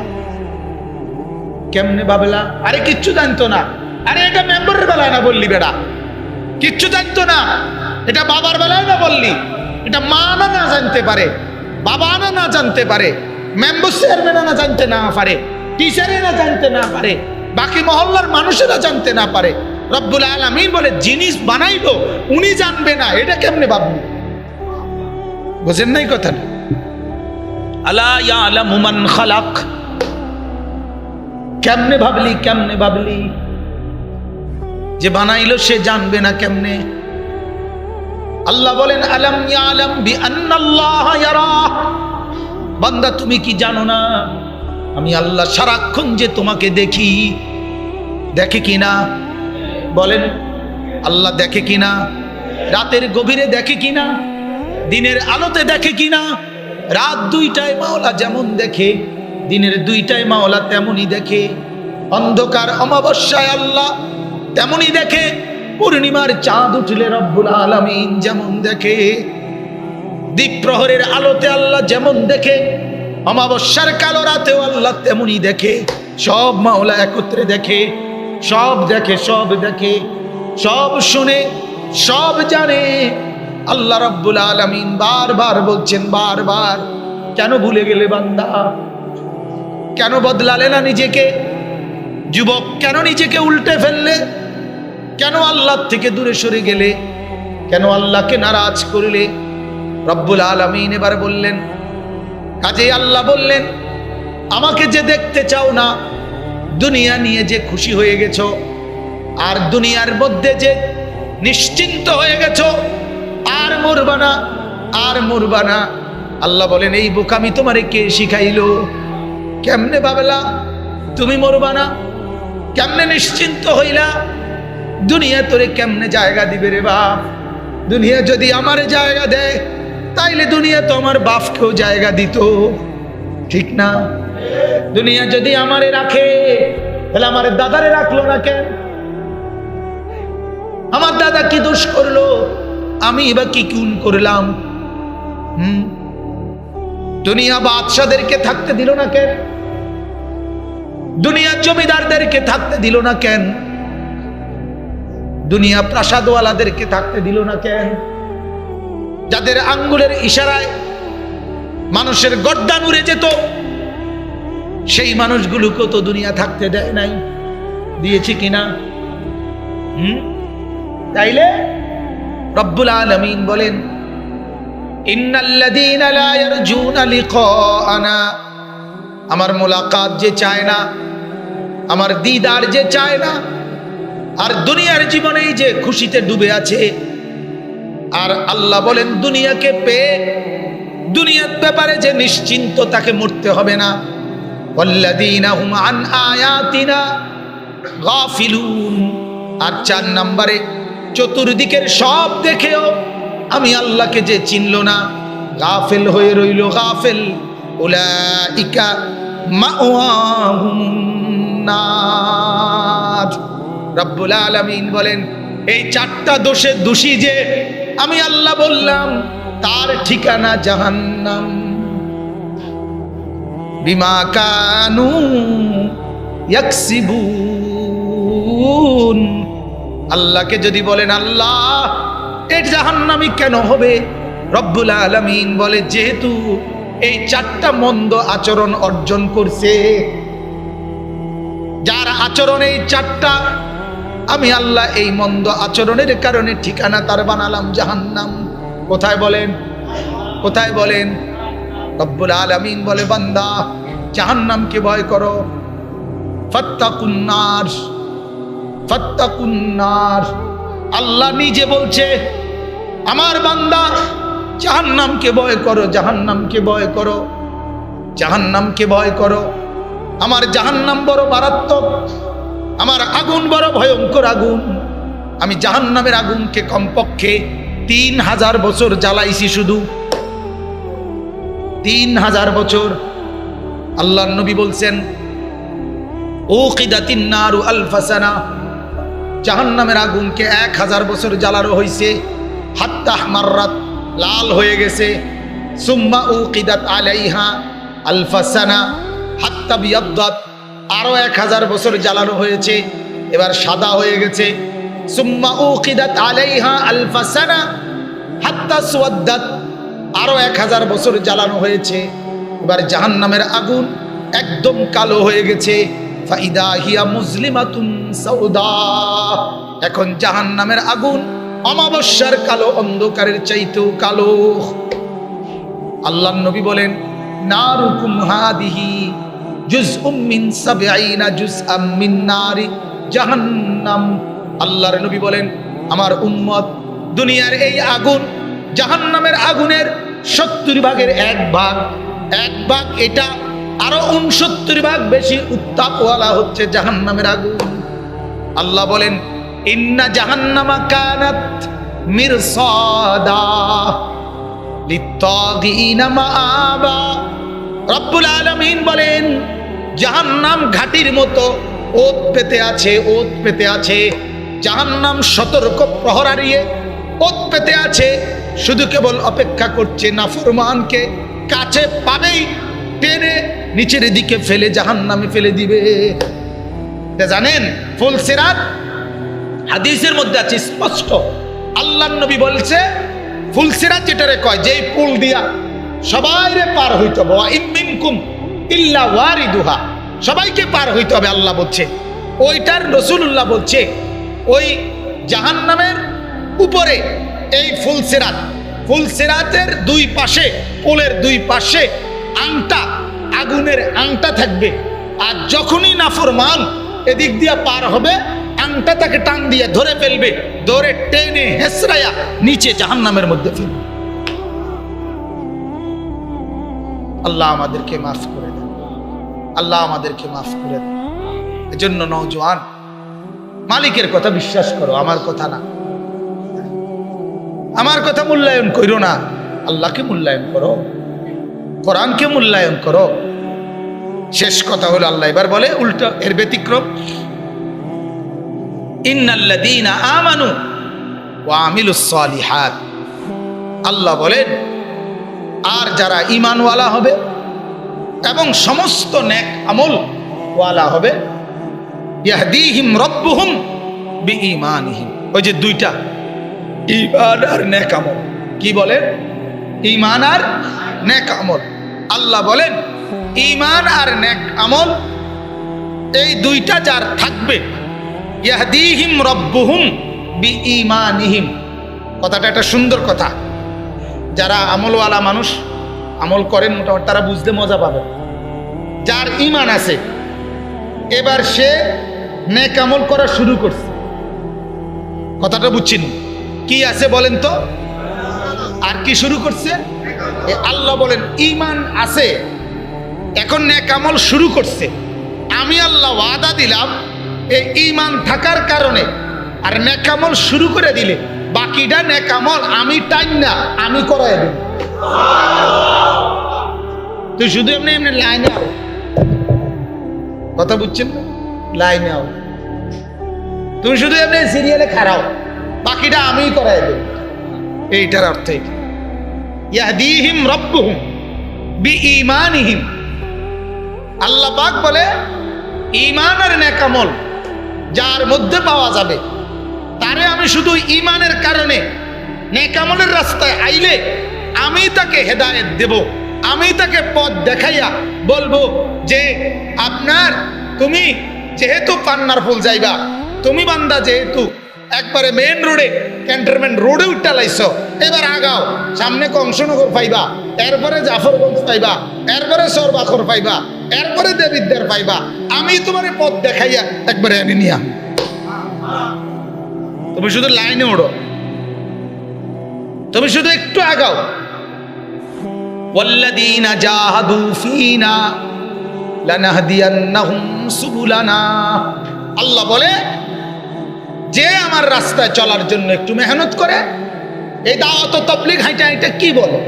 কেমনে ভাবলা? আরে কিচ্ছু জানতো না। আরে এটা মেম্বারের বেলায় না বললি বেটা, কিচ্ছু জানতো না। এটা বাবার বেলায় না বললি, এটা মা না না জানতে পারে, বাবা না না জানতে পারে, মেম্বার চেয়ারম্যান না জানতে না পারে, টিচারে না জানতে না পারে, বাকি মহল্লার মানুষেরা জানতে না পারে। রব্বুল আলামিন বলে জিনিস বানাইবো উনি জানবে না, এটা কেমনে ভাবলি? বুঝেন নাই কথাটা? আলা ইয়ালামু মান খালাক। কেমনে ভাবলি? কেমনে ভাবলি যে বানাইলো সে জানবে না কেমনে? আল্লাহ বলেন আলাম ইয়ালাম বিআন্নাল্লাহা ইয়ারা। বান্দা তুমি কি জানো না আমি আল্লাহ সারাক্ষণ যে তোমাকে দেখি? দেখে কিনা বলেন? আল্লাহ দেখে কিনা? রাতের গভীরে দেখে কিনা? দিনের আলোতে দেখে কিনা? রাত 2টায় মাওলা যেমন দেখে, দিনের 2টায় মাওলা তেমনই দেখে। অন্ধকার অমাবস্যায় আল্লাহ তেমনই দেখে। পূর্ণিমার চাঁদ উঠলে রব্বুল আলামিন যেমন দেখে, দ্বীপ প্রহরের আলোতে আল্লাহ যেমন দেখে, অমাবস্যার কালো রাতেও আল্লাহ তেমনই দেখে। সব মাওলা একত্রে দেখে, সব দেখে, সব দেখে, সব শুনে, সব জানে। আল্লাহ রাব্বুল আলামিন বারবার বলছেন, বারবার, কেন ভুলে গেলে বান্দা? কেন বদলালে না নিজেকে? যুবক কেন নিজেকে উল্টে ফেললে? কেন আল্লাহ থেকে দূরে সরে গেলে? কেন আল্লাহকে নারাজ করলে? রব্বুল আলামিন এবার বললেন, কাজেই আল্লাহ বললেন আমাকে যে দেখতে চাও না, দুনিয়া নিয়ে যে খুশি হয়ে গেছো, আর দুনিয়ার মধ্যে যে নিশ্চিন্ত হয়ে গেছো, আর মরবা না, আর মরবা না। আল্লাহ বলেন এই বোকামি তোমারে কে শিখাইলো? কেমনে ভাবলা তুমি মরবা না? কেমনে নিশ্চিন্ত হইলা? দুনিয়া তোরে কেমনে জায়গা দিবে রে বাপ? দুনিয়া যদি আমারে জায়গা দেয় তাইলে দুনিয়া তো আমার বাপকেও জায়গা দিত, ঠিক না? দুনিয়া যদি আমারে রাখে তাহলে আমার দাদারে রাখলো না কেন? আমার দাদা কি দোষ করলো? আমি এবার কি কুন করলাম? দুনিয়া বাদশাদেরকে থাকতে দিল না কেন? দুনিয়া জমিদারদেরকে থাকতে দিল না কেন? দুনিয়া প্রাসাদওয়ালাদেরকে থাকতে দিল না কেন? যাদের আঙ্গুলের ইশারায় মানুষের গর্দান উড়ে যেত, সেই মানুষগুলোকে তো দুনিয়া থাকতে দেয় নাই। দিয়েছে কিনা? তাইলে রব্বুল আলামিন বলেন ইন্নাল্লাযীনা লা ইয়ারজুনা লিকাআনা, আমার মোলাকাত যে চায় না, আমার দিদার যে চায় না, আর দুনিয়ার জীবনেই যে খুশিতে ডুবে আছে, আর আল্লাহ বলেন দুনিয়াকে পেয়ে দুনিয়ার ব্যাপারে যে নিশ্চিন্ত তাকে মরতে হবে না। ওয়াল্লাযীনা হুম আন আয়াতিনা গাফিলুন, আর 4 নম্বরে চতুর্দিকের সব দেখেও আমি আল্লাহকে যে চিনল না, গাফেল হয়ে রইল, গাফেল, উলাইকা মাওয়াহুম নার। রব্বুল আলামিন বলেন এই 4টা দোষে দোষী যে আমি আল্লাহ বললাম তার ঠিকানা জাহান্নাম। বিমা কানু ইয়াকসিবুন। আল্লাহকে যদি বলেন আল্লাহ এর জাহান্নামী কেন হবে, রব্বুল আলামিন বলে যেহেতু এই 4টা মন্দ আচরণ অর্জন করছে, যার আচরণ এই 4টা, আমি আল্লাহ এই মন্দ আচরণের কারণে ঠিকানা তার বানালাম জাহান্নাম। কোথায় বলেন, কোথায় বলেন? রব্বুল আলামিন বলে বান্দা জাহান্নামকে ভয় করো, ফাত্তাকুন নার, ফাত্তাকুন নার। আল্লাহ নিজে বলছে আমার বান্দা জাহান্নামকে ভয় করো, জাহান্নামকে ভয় করো, জাহান্নামকে ভয় করো। আমার জাহান্নাম বড় মারাত্মক, আমার আগুন বড় ভয়ঙ্কর আগুন। আমি জাহান্নামের আগুনকে কমপক্ষে 3000 বছর জ্বালাইছি, শুধু 3000 বছর। আল্লাহর নবী বলছেন উকিদাতিন নারু আলফা সানা, জাহান্নামের আগুনকে 1000 বছর জ্বালানো হয়েছে, হাত্তা মাররাত, লাল হয়ে গেছে। সুম্মা উকিদাত আলাইহা আলফা সানা হাত্তা বিয়াদ্দাত, আরো 1000 বছর জ্বালানো হয়েছে, এবার সাদা হয়ে গেছে। সুম্মা উকিদাত আলাইহা আলফা সানা হাত্তা সুওয়াদ্দাত, আরো 1000 বছর জ্বালানো হয়েছে, এবার জাহান্নামের আগুন একদম কালো হয়ে গেছে। ফাইদা হিয়া মুজলিমাতুন সাউদা, এখন জাহান্নামের আগুন অমাবস্যার কালো অন্ধকারের চাইতেও কালো। আল্লাহর নবী বলেন নারুকুম হাদিহি জুজউম মিন 70 জুজআম মিন নারি জাহান্নাম। আল্লাহর নবী বলেন আমার উম্মত, দুনিয়ার এই আগুন জাহান্নামের আগুনের 70 ভাগের 1 ভাগ, 1 ভাগ এটা, আরো 69 ভাগ বেশি উত্তাপওয়ালা হচ্ছে জাহান্নামের আগুন। আল্লাহ বলেন ইন্না জাহান্নামা কানাত মিরসাদা লিত্তাগিনা মাআবা। রব্বুল আলামিন বলেন জাহান্নাম ঘাটির মতো ওত পেতে আছে, ওত পেতে আছে। জাহান্নাম সতর্ক প্রহরারিয়ে ওত পেতে আছে, শুধু কেবল অপেক্ষা করছে নাফরমানকে কাছে পাবেই টেনে নিচের দিকে ফেলে জাহান্নামে ফেলে দিবে। জানেন ফুলসিরাত হাদিসের মধ্যে আছে স্পষ্ট, আল্লাহর নবী বলছে ফুলসিরাত যেটারে কয়, যেই পুল দিয়া সবাইরে পার হইতে হবে, ওয়া ইন মিনকুম ইল্লা ওয়ারিদুহা, সবাইকে পার হইতে হবে আল্লাহ বলছে। ওইটার রাসূলুল্লাহ বলছে ওই জাহান্নামের উপরে এই ফুলসিরাত, ফুলসিরাতের 2 পাশে, পুলের 2 পাশে আংটা, আগুনের আংটা থাকবে। আর যখনই নাফরমান এদিক দিয়া পার হবে, আংটা তাকে টান দিয়ে ধরে ফেলবে, ধরে টেনে হেসরায়া নিচে জাহান্নামের মধ্যে ফেলবে। আল্লাহ আমাদেরকে মাফ করে দেন, আল্লাহ আমাদেরকে মাফ করে দেন। এজন্য নওজোয়ান, মালিকের কথা বিশ্বাস করো, আমার কথা না, আমার কথা মূল্যায়ন করো না, আল্লাহকে মূল্যায়ন করো, কোরআনকে মূল্যায়ন করো। শেষ কথা হলো আল্লাহ এবার বলে উল্টো, এর ব্যতিক্রম, ইন্নাল্লাযীনা আমানু ওয়া আমিলুস সালিহাত। আল্লাহ বলেন আর যারা ঈমানওয়ালা হবে এবং সমস্ত নেক আমল ওয়ালা হবে, ইয়াহদিহিম রাব্বুহুম বিঈমানিহিম। ওই যে 2টা, ঈমান আর নেক আমল, কি বলেন? ঈমান আর নেক আমল। আল্লাহ বলেন ঈমান আর নেক আমল এই 2টা যার থাকবে, ইয়াহদিহিম রাব্বুহুম বিঈমানিহিম। কথাটা একটা সুন্দর কথা। যারা আমলওয়ালা মানুষ, আমল করেন মোটামুটি, তারা বুঝতে মজা পাবে। যার ঈমান আছে, এবার সে নেক আমল করা শুরু করছে, কথাটা বুঝছেন? কি আছে বলেন তো? আর কি শুরু করছে? আল্লাহ বলেন ঈমান আছে, এখন নেক আমল শুরু করছে। আমি আল্লাহ ওয়াদা দিলাম এই ঈমান থাকার কারণে আর নেকামল শুরু করে দিলে বাকিটা নেকামল আমি টাইম না, আমি করাই দেব। তুই শুধু এমনি এমনি লাইনে আও, কথা বুঝছেন না? লাইনে আও, তুমি শুধু এমনি সিরিয়ালে খাড়াও, বাকিটা আমি করাই দেব। এইটার অর্থ এটা। ইয়াহদিহিম রাব্বুহুম বিঈমানিহিম, আল্লাহ পাক বলে ঈমান আর নেকামল যার মধ্যে পাওয়া যাবে তারে আমি শুধু ঈমানের কারণে নেকামলের রাস্তায় আইলে আমি তাকে হেদায়েত দেব, আমি তাকে পথ দেখাইয়া বলবো যে আপনার তুমি যেহেতু পান্নার ফুল যাইবা, তুমি বান্দা যেহেতু একবারে মেন রোডে ক্যান্টনমেন্ট রোডে উঠা লাইছো, এবার আগাও, সামনে কংসনগর পাইবা, এরপরে জাফরগঞ্জ পাইবা, এরপরে সরবাখর পাইবা, এরপরে দেবিদ্বার পাইবা, আমি তোমার পথ দেখাইয়া একবারে এনে নিয়া, তুমি শুধু লাইনে ওড়ো, তুমি শুধু একটু আগাও। ওয়াল্লাযীনা জাহাদু ফীনা লানাহদিয়ান্নাহুম সুবুলানা, আল্লাহ বলে যে আমার রাস্তায় চলার জন্য একটু মেহনত করে, এই দাওয়াত ও তাবলীগ হাইটা এটা কি বলে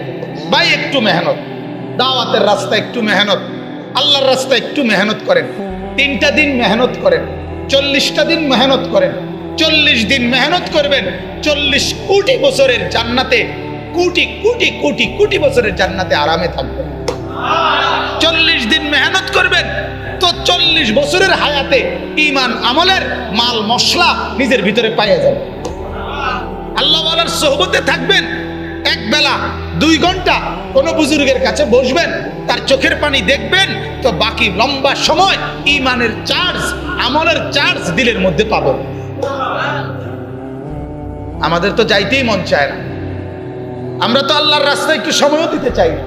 ভাই, একটু মেহনত, দাওয়াতের রাস্তায় একটু মেহনত, আল্লাহর রাস্তায় একটু মেহনত করেন, 3টা দিন মেহনত করেন, 40টা দিন মেহনত করেন, 40 দিন মেহনত করবেন, 40 কোটি বছরের জান্নাতে, কোটি কোটি কোটি কোটি বছরের জান্নাতে আরামে থাকবেন। 40 দিন মেহনত করবেন তো 40 বছরের হায়াতে ঈমান আমলের মাল মশলা নিজের ভিতরে পাইয়া যাবেন। আল্লাহ ওয়ালার সোহবতে থাকবেন, এক বেলা 2 ঘন্টা কোন বুজুর্গের কাছে বসবেন, তার চোখের পানি দেখবেন, তো বাকি লম্বা সময় ঈমানের চার্জ, আমলের চার্জ দিলের মধ্যে পাবেন। আমাদের তো যাইতেই মন চায় না, আমরা তো আল্লাহর রাস্তায় একটু সময়ও দিতে চাই না,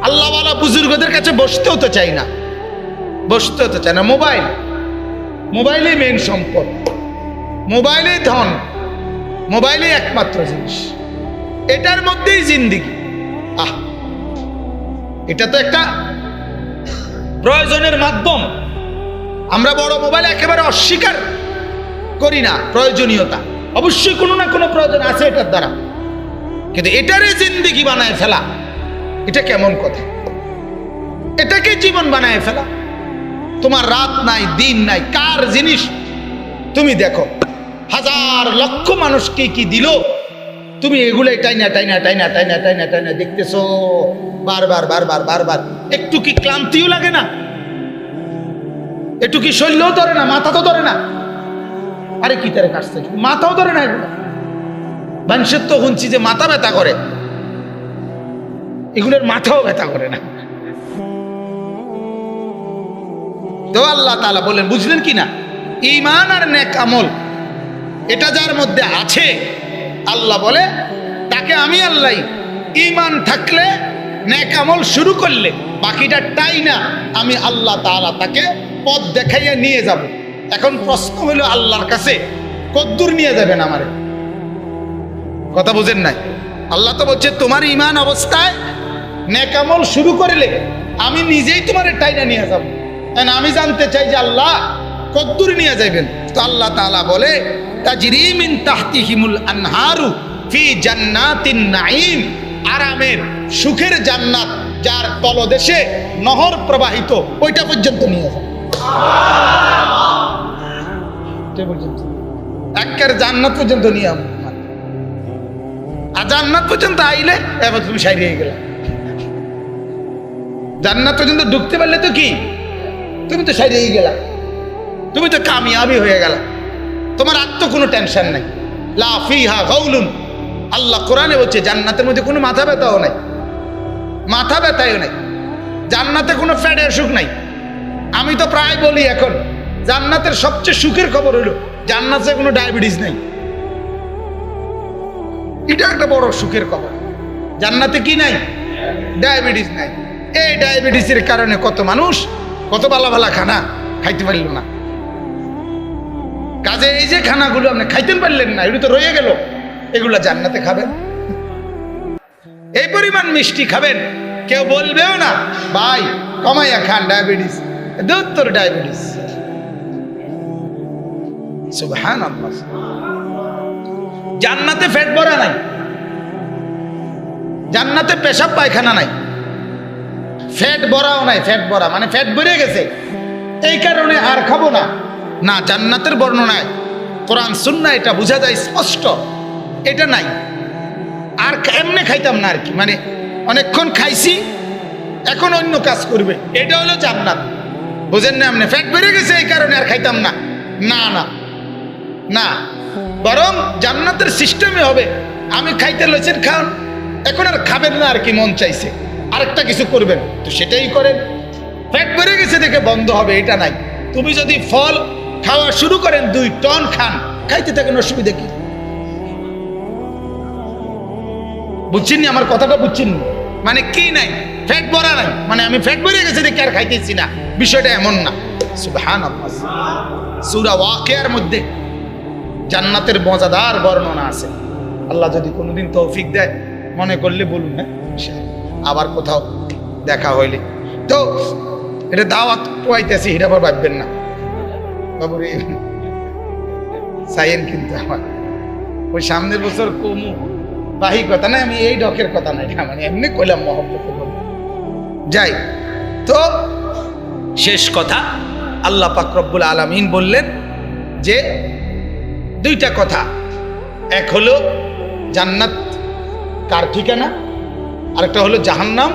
আল্লাহ ওয়ালা বুজুর্গদের কাছে বসতেও তো চাই না, বসতেও তো চাই না। মোবাইলই মেন সম্পদ, মোবাইলেই ধন, মোবাইলেই একমাত্র জিনিস, এটার মধ্যেই জিন্দিগি। এটা তো একটা প্রয়োজনের মাধ্যম, আমরা বড় মোবাইল একেবারে অস্বীকার করি না, প্রয়োজনীয়তা অবশ্যই কোনো না কোনো প্রয়োজন আছে এটার দ্বারা, কিন্তু এটারে জিন্দিগি বানায় ফেলা এটা কেমন কথা? এটাকে জীবন বানায় ফেলা, তোমার রাত নাই দিন নাই, কার জিনিস তুমি দেখো, হাজার লক্ষ মানুষকে কি দিল, তুমি এগুলাই টাইনা টাইনা টাইনা টাইনা টাইনা টাইনা দেখতেছো বারবার বারবার বারবার, একটু কি ক্লান্তিও লাগে না? একটু কি শরীরও ধরে না, মাথা তো ধরে না? আরে কি তারে কাটছে, মাথাও ধরে না। এগুলো মানুষের তো শুনছি যে মাথা ব্যথা করে, এগুলোর মাথাও ব্যথা করে না। তো আল্লাহ তাআলা বলেন, বুঝলেন কি না, ঈমান আর নেক আমল এটা যার মধ্যে আছে, আল্লাহ বলে তাকে আমি আল্লাহ ঈমান থাকলে নেক আমল শুরু করলে বাকিটা টাই না, আমি আল্লাহ তাআলা তাকে পথ দেখাইয়া নিয়ে যাব। এখন প্রশ্ন হলো আল্লাহর কাছে কদ্দূর নিয়ে যাবেন আমারে? কথা বুঝেন নাই? আল্লাহ তো বলছে তোমার ঈমান অবস্থায় নেক আমল শুরু করলে আমি নিজেই তোমারে টাইনা নিয়ে যাব। আমি জানতে চাই যে আল্লাহ কদ্দূর নিয়ে যাবেন? তো আল্লাহ তাআলা বলে তাজরি মিন তাহতিহিমুল আনহারু ফি জান্নাতিন নাঈম, আরামের সুখের জান্নাত যার তলদেশে নহর প্রবাহিত, ওইটা পর্যন্ত নিয়ে যাবে। একের জান্নাত পর্যন্ত নিয়ে যাবে, আর জান্নাত পর্যন্ত আইলে এবার তুমি সাইরে গেলে, জান্নাত পর্যন্ত ঢুকতে পারলে তো কি তুমি তো সাইরেই গেলা, তুমি তো কামিয়াবি হয়ে গেলা, তোমার আর তো কোনো টেনশন নাই। লা ফিহা গাউলুন, আল্লাহ কোরআনে বলছে জান্নাতের মধ্যে কোনো মাথা ব্যথাও নাই, মাথা ব্যথাও নাই, জান্নাতে কোনো ফ্যাটের অসুখ নাই। আমি তো প্রায় বলি এখন জান্নাতের সবচেয়ে সুখের খবর হলো জান্নাতে কোনো ডায়াবেটিস নাই। এটা একটা বড় সুখের খবর, জান্নাতে কি নাই? ডায়াবেটিস নাই। এই ডায়াবেটিসের কারণে কত মানুষ কত ভালো ভালো খানা খাইতে পারল না, কাজে এই যে খানাগুলো আপনি খাইতে পারলেন না, এগুলো তো রয়ে গেল, এগুলো জান্নাতে খাবেন। এই পরিমাণ মিষ্টি খাবেন, কেউ বলবেও না ভাই কমাইয়া খান, ডায়াবেটিস, তোর ডায়াবেটিস। সুবহানাল্লাহ। জান্নাতে পেট ভরা নাই, জান্নাতে পেশাব পায়খানা নাই, ফ্যাট ভরাও নাই। ফ্যাট ভরা মানে ফ্যাট ভরে গেছে এই কারণে আর খাবো না, না। জান্নাতের বর্ণনায় কোরআন সুন্নাহ এটা বোঝা যায় স্পষ্ট, এটা নাই। আর এমনি খাইতাম না আর কি, মানে অনেকক্ষণ খাইছি এখন অন্য কাজ করবে, এটা হলো জান্নাত। বুঝেন না? এমনি ফ্যাট বেড়ে গেছে এই কারণে আর খাইতাম না, না না না। বরং জান্নাতের সিস্টেমে হবে আমি খাইতে লইছেন খান, এখন আর খাবেন না আর কি, মন চাইছে আরেকটা কিছু করবেন তো সেটাই করেন। ফ্যাট বেড়ে গেছে দেখে বন্ধ হবে এটা নাই। তুমি যদি ফল খাওয়া শুরু করেন 2 টন খান, খাইতে থাকেন, অসুবিধা কি? বুঝছেন আমার কথাটা? বুঝছেন? মানে কি নাই, ফ্যাট ভরা নাই মানে আমি ফ্যাট বেড়ে গেছে দেখে আর খাইতেছি না, বিষয়টা এমন না। সুবহানাল্লাহ। সূরা ওয়াকিয়ার মধ্যে জান্নাতের মজাদার বর্ণনা আছে। আল্লাহ যদি কোনোদিন তৌফিক দেয় মনে করলে বলুন, হ্যাঁ আবার কোথাও দেখা হইলে। তো এটা দাওয়াত পাইতেছি, এটা আবার ভাববেন না বাবুরে চাইয়েন কিন্তু আমার ওই সামনের বছর কমু বাহি কথা না, আমি এই ডকের কথা নাই, মানে এমনি কইলাম মহব্বতে বল যাই। তো শেষ কথা আল্লাহ পাক রব্বুল আলামিন বললেন যে 2টা কথা, এক হলো জান্নাত কার ঠিকানা, আরেকটা হলো জাহান্নাম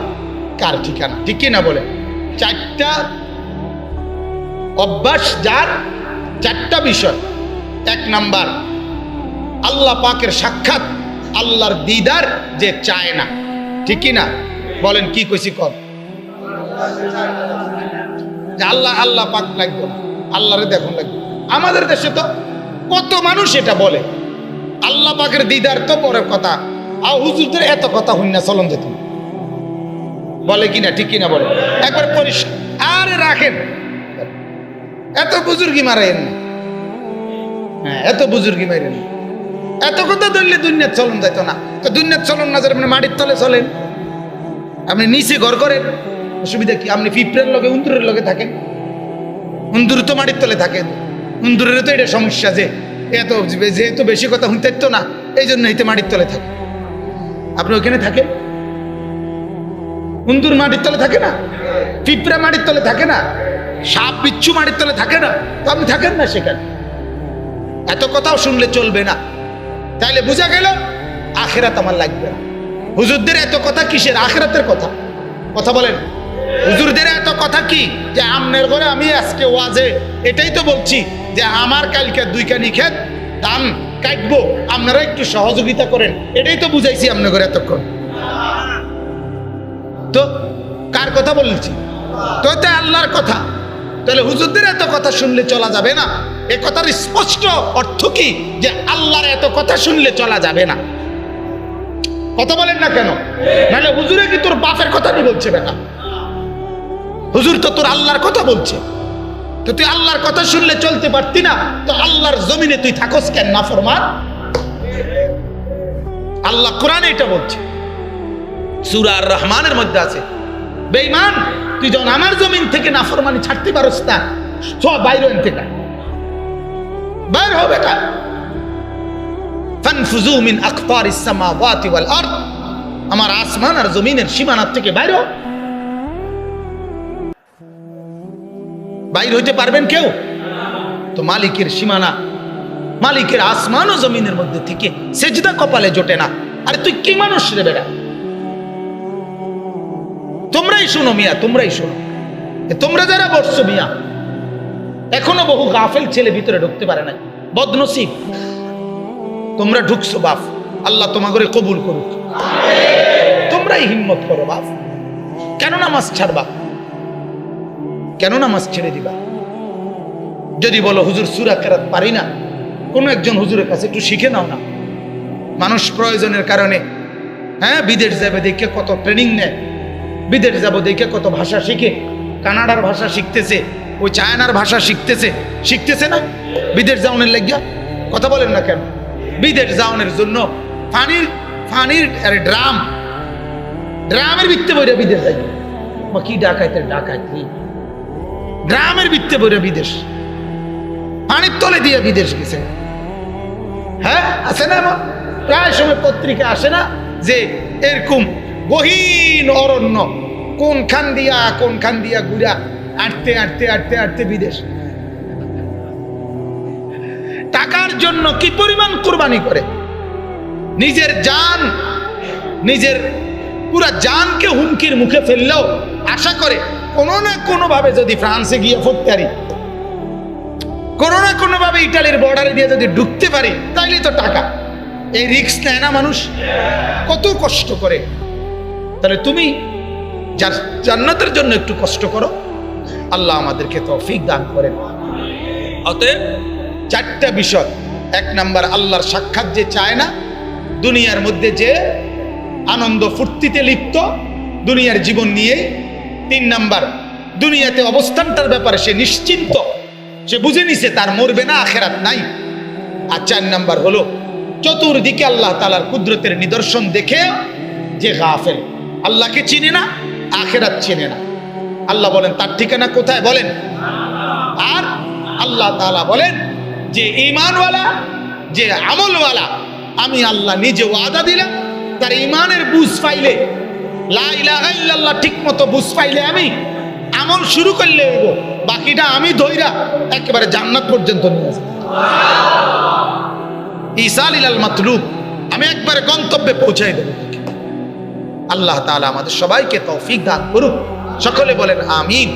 কার ঠিকানা, ঠিক কি না বলে? 4টা অভ্যাস যার, 4টা বিষয়। 1 নাম্বার আল্লাহ পাকের সাক্ষাৎ, আল্লাহর দিদার যে চায় না, ঠিক কি না বলেন? কি কইছি কর, আল্লাহ আল্লাহ পাক লাগবে না, আল্লাহরে দেখুন লাগবে। আমাদের দেশে তো কত মানুষ এটা বলে, আল্লাহ পাকের দিদার তো পরের কথা, আর হুজুরদের এত কথা হইন না চলন যেত বলে কিনা, ঠিক কিনা বলে? একবার পরিষ্কার আরে রাখেন, এত বুজুর্গি মারেন, হ্যাঁ এত বুজুর্গি মারেন, এত কথা ধরলে দুনিয়ার চলন যাইতো না। তো দুনিয়ার চলন না যারা মাটির তলে চলেন, আপনি নিচে ঘর করেন, অসুবিধা কি? আপনি পিঁপড়ের লগে উন্দুরের লগে থাকেন, উন্দুর তো মাটির তলে থাকে, উন্দুরের তো এটা সমস্যা যে যেহেতু বেশি কথা শুনতে তো না, এই জন্য এতে মাটির তলে থাকে। আপনি ওখানে থাকেন, উন্দুর মাটির তলে থাকে না, পিঁপড়া মাটির তলে থাকে না, সাপ বিচ্ছু মাটির তলে থাকে না, তো আপনি থাকেন না সেখানে। এত কথাও শুনলে চলবে না, তাইলে বোঝা গেল আখিরাত আমার লাগবে না। হুজুরদের এত কথা কিসের? আখিরাতের কথা। কথা বলেন, হুজুরদের এত কথা কি যে আমনের ঘরে আমি আজকে ওয়াজে এটাই তো বলছি যে আমার কালকে 2 কানি ক্ষেত ধান কাটবো, আপনারা একটু সহযোগিতা করেন, এটাই তো বুঝাইছি আপনার ঘরে এতক্ষণ। তো কার কথা বলছি? তো এটা আল্লাহর কথা। তাহলে হুজুরদের এত কথা শুনলে চলা যাবে না, এ কথার স্পষ্ট অর্থ কি যে আল্লাহর এত কথা শুনলে চলা যাবে না। কথা বলেন না কেন? নাহলে হুজুরে কি তোর বাপের কথা নিয়ে বলছে? বেটা হুজুর তো তোর আল্লাহর কথা বলছে, তো তুই আল্লাহর কথা শুনলে চলতে পারতি না, তো আল্লাহর জমিনে তুই থাকস কেন নাফরমান? আল্লাহ কোরআনে এটা বলছে, সূরা আর রহমানের মধ্যে আছে, বেঈমান তুই যখন আমার জমিন থেকে নাফরমানি ছাড়তে পারস না, সব বাইরে থেকে বাইর হবে। বেটা ফানফুযু মিন আকতারিস সামাওয়াতি ওয়াল আরদ, আমার আসমান আর জমিনের সীমানা থেকে বাইরে বাইর হইতে পারবেন কেউ? তো মালিকের সীমানা, মালিকের আসমান ও জমিনের মধ্যে থেকে সেজদা কপালে জোটে না। আরে তুই কি মানুষ রে বেটা? তোমরাই শোনো মিয়া, তোমরাই শোনো, তোমরা যারা বসছো মিয়া, এখনো বহু গাফেল ছেলে ভিতরে ঢুকতে পারে নাই, বদনসিব তোমরা ঢুকছো বাপ, আল্লাহ তোমাকে কবুল করুক। তোমরাই হিম্মত করো বাপ, কেন নামাজ ছাড়বা? কেন নামাজ ছেড়ে দিবা? যদি বলো হুজুর সূরা কেরাত পারি না, কোনো একজন হুজুরের কাছে একটু শিখে নাও না। মানুষ প্রয়োজনের কারণে হ্যাঁ বিদেশ যাবে দেখে কত ট্রেনিং নেয়, বিদেশ যাবো দেখে কত ভাষা শিখে, কানাডার ভাষা শিখতেছে, ওই চায়নার ভাষা শিখতেছে না বিদেশ যাওয়ানোর লাগিয়া? কথা বলেন না কেন? বিদেশ যাওয়ানোর জন্য ফানির আরে ড্রামের ভিত্তে বইরা বিদেশ যাই, কি ডাকাইতে ডাকাইতে ড্রামের ভিত্তে বইরা বিদেশ, পানির তলে দিয়ে বিদেশ গেছে। হ্যাঁ, আছে না? এমন প্রায় সময় পত্রিকা আসে না যে এরকম গহীন অরণ্য কোনখান দিয়া ঘুরা আটতে বিদেশ, টাকার জন্য কি পরিমাণ কুরবানি করে, নিজের জান, নিজের পুরা জানকে হুমকির মুখে ফেললেও আশা করে কোনো না কোনো ভাবে যদি ফ্রান্সে গিয়ে পড়তে পারি, কোনো না কোনো ভাবে ইটালির বর্ডারে দিয়ে যদি ঢুকতে পারি, তাইলে তো টাকা। এই রিস্ক নেয় না মানুষ, কত কষ্ট করে। তাহলে তুমি জান্নাতের জন্য একটু কষ্ট করো, আল্লাহ আমাদেরকে তৌফিক দান করেন। অতএব চারটা বিষয়। এক নাম্বার, আল্লাহর সাক্ষাৎ যে চায় না, দুনিয়ার মধ্যে যে আনন্দ ফুর্তিতে লিপ্ত, দুনিয়ার জীবন নিয়ে। তিন নাম্বার, দুনিয়াতে অবস্থানটার ব্যাপারে সে নিশ্চিন্ত, সে বুঝে নিছে তার মরবে না, আখেরাত নাই। আর চার নাম্বার হলো চতুর্দিকে আল্লাহ তাআলার কুদরতের নিদর্শন দেখে যে গাফেল, আল্লাহকে চিনে না, আখেরাত চিনে না। আল্লাহ বলেন তার ঠিকানা কোথায় বলেন? আর আল্লাহ তাআলা বলেন যে ঈমানওয়ালা, যে আমলওয়ালা, আমি আল্লাহ নিজে ওয়াদা দিলাম, তার ঈমানের বুঝ পাইলে, লা ইলাহা ইল্লাল্লাহ ঠিক মতো বুঝ পাইলে, আমি আমল শুরু করলে বাকিটা আমি ধইরা একেবারে জান্নাত পর্যন্ত নিয়ে যাব। ইসাল ইলাল মাতলুব, আমি একবারে গন্তব্যে পৌঁছাই দেব। আল্লাহ তাআলা আমাদের সবাইকে তৌফিক দান করুক। সকলে বলেন আমিন।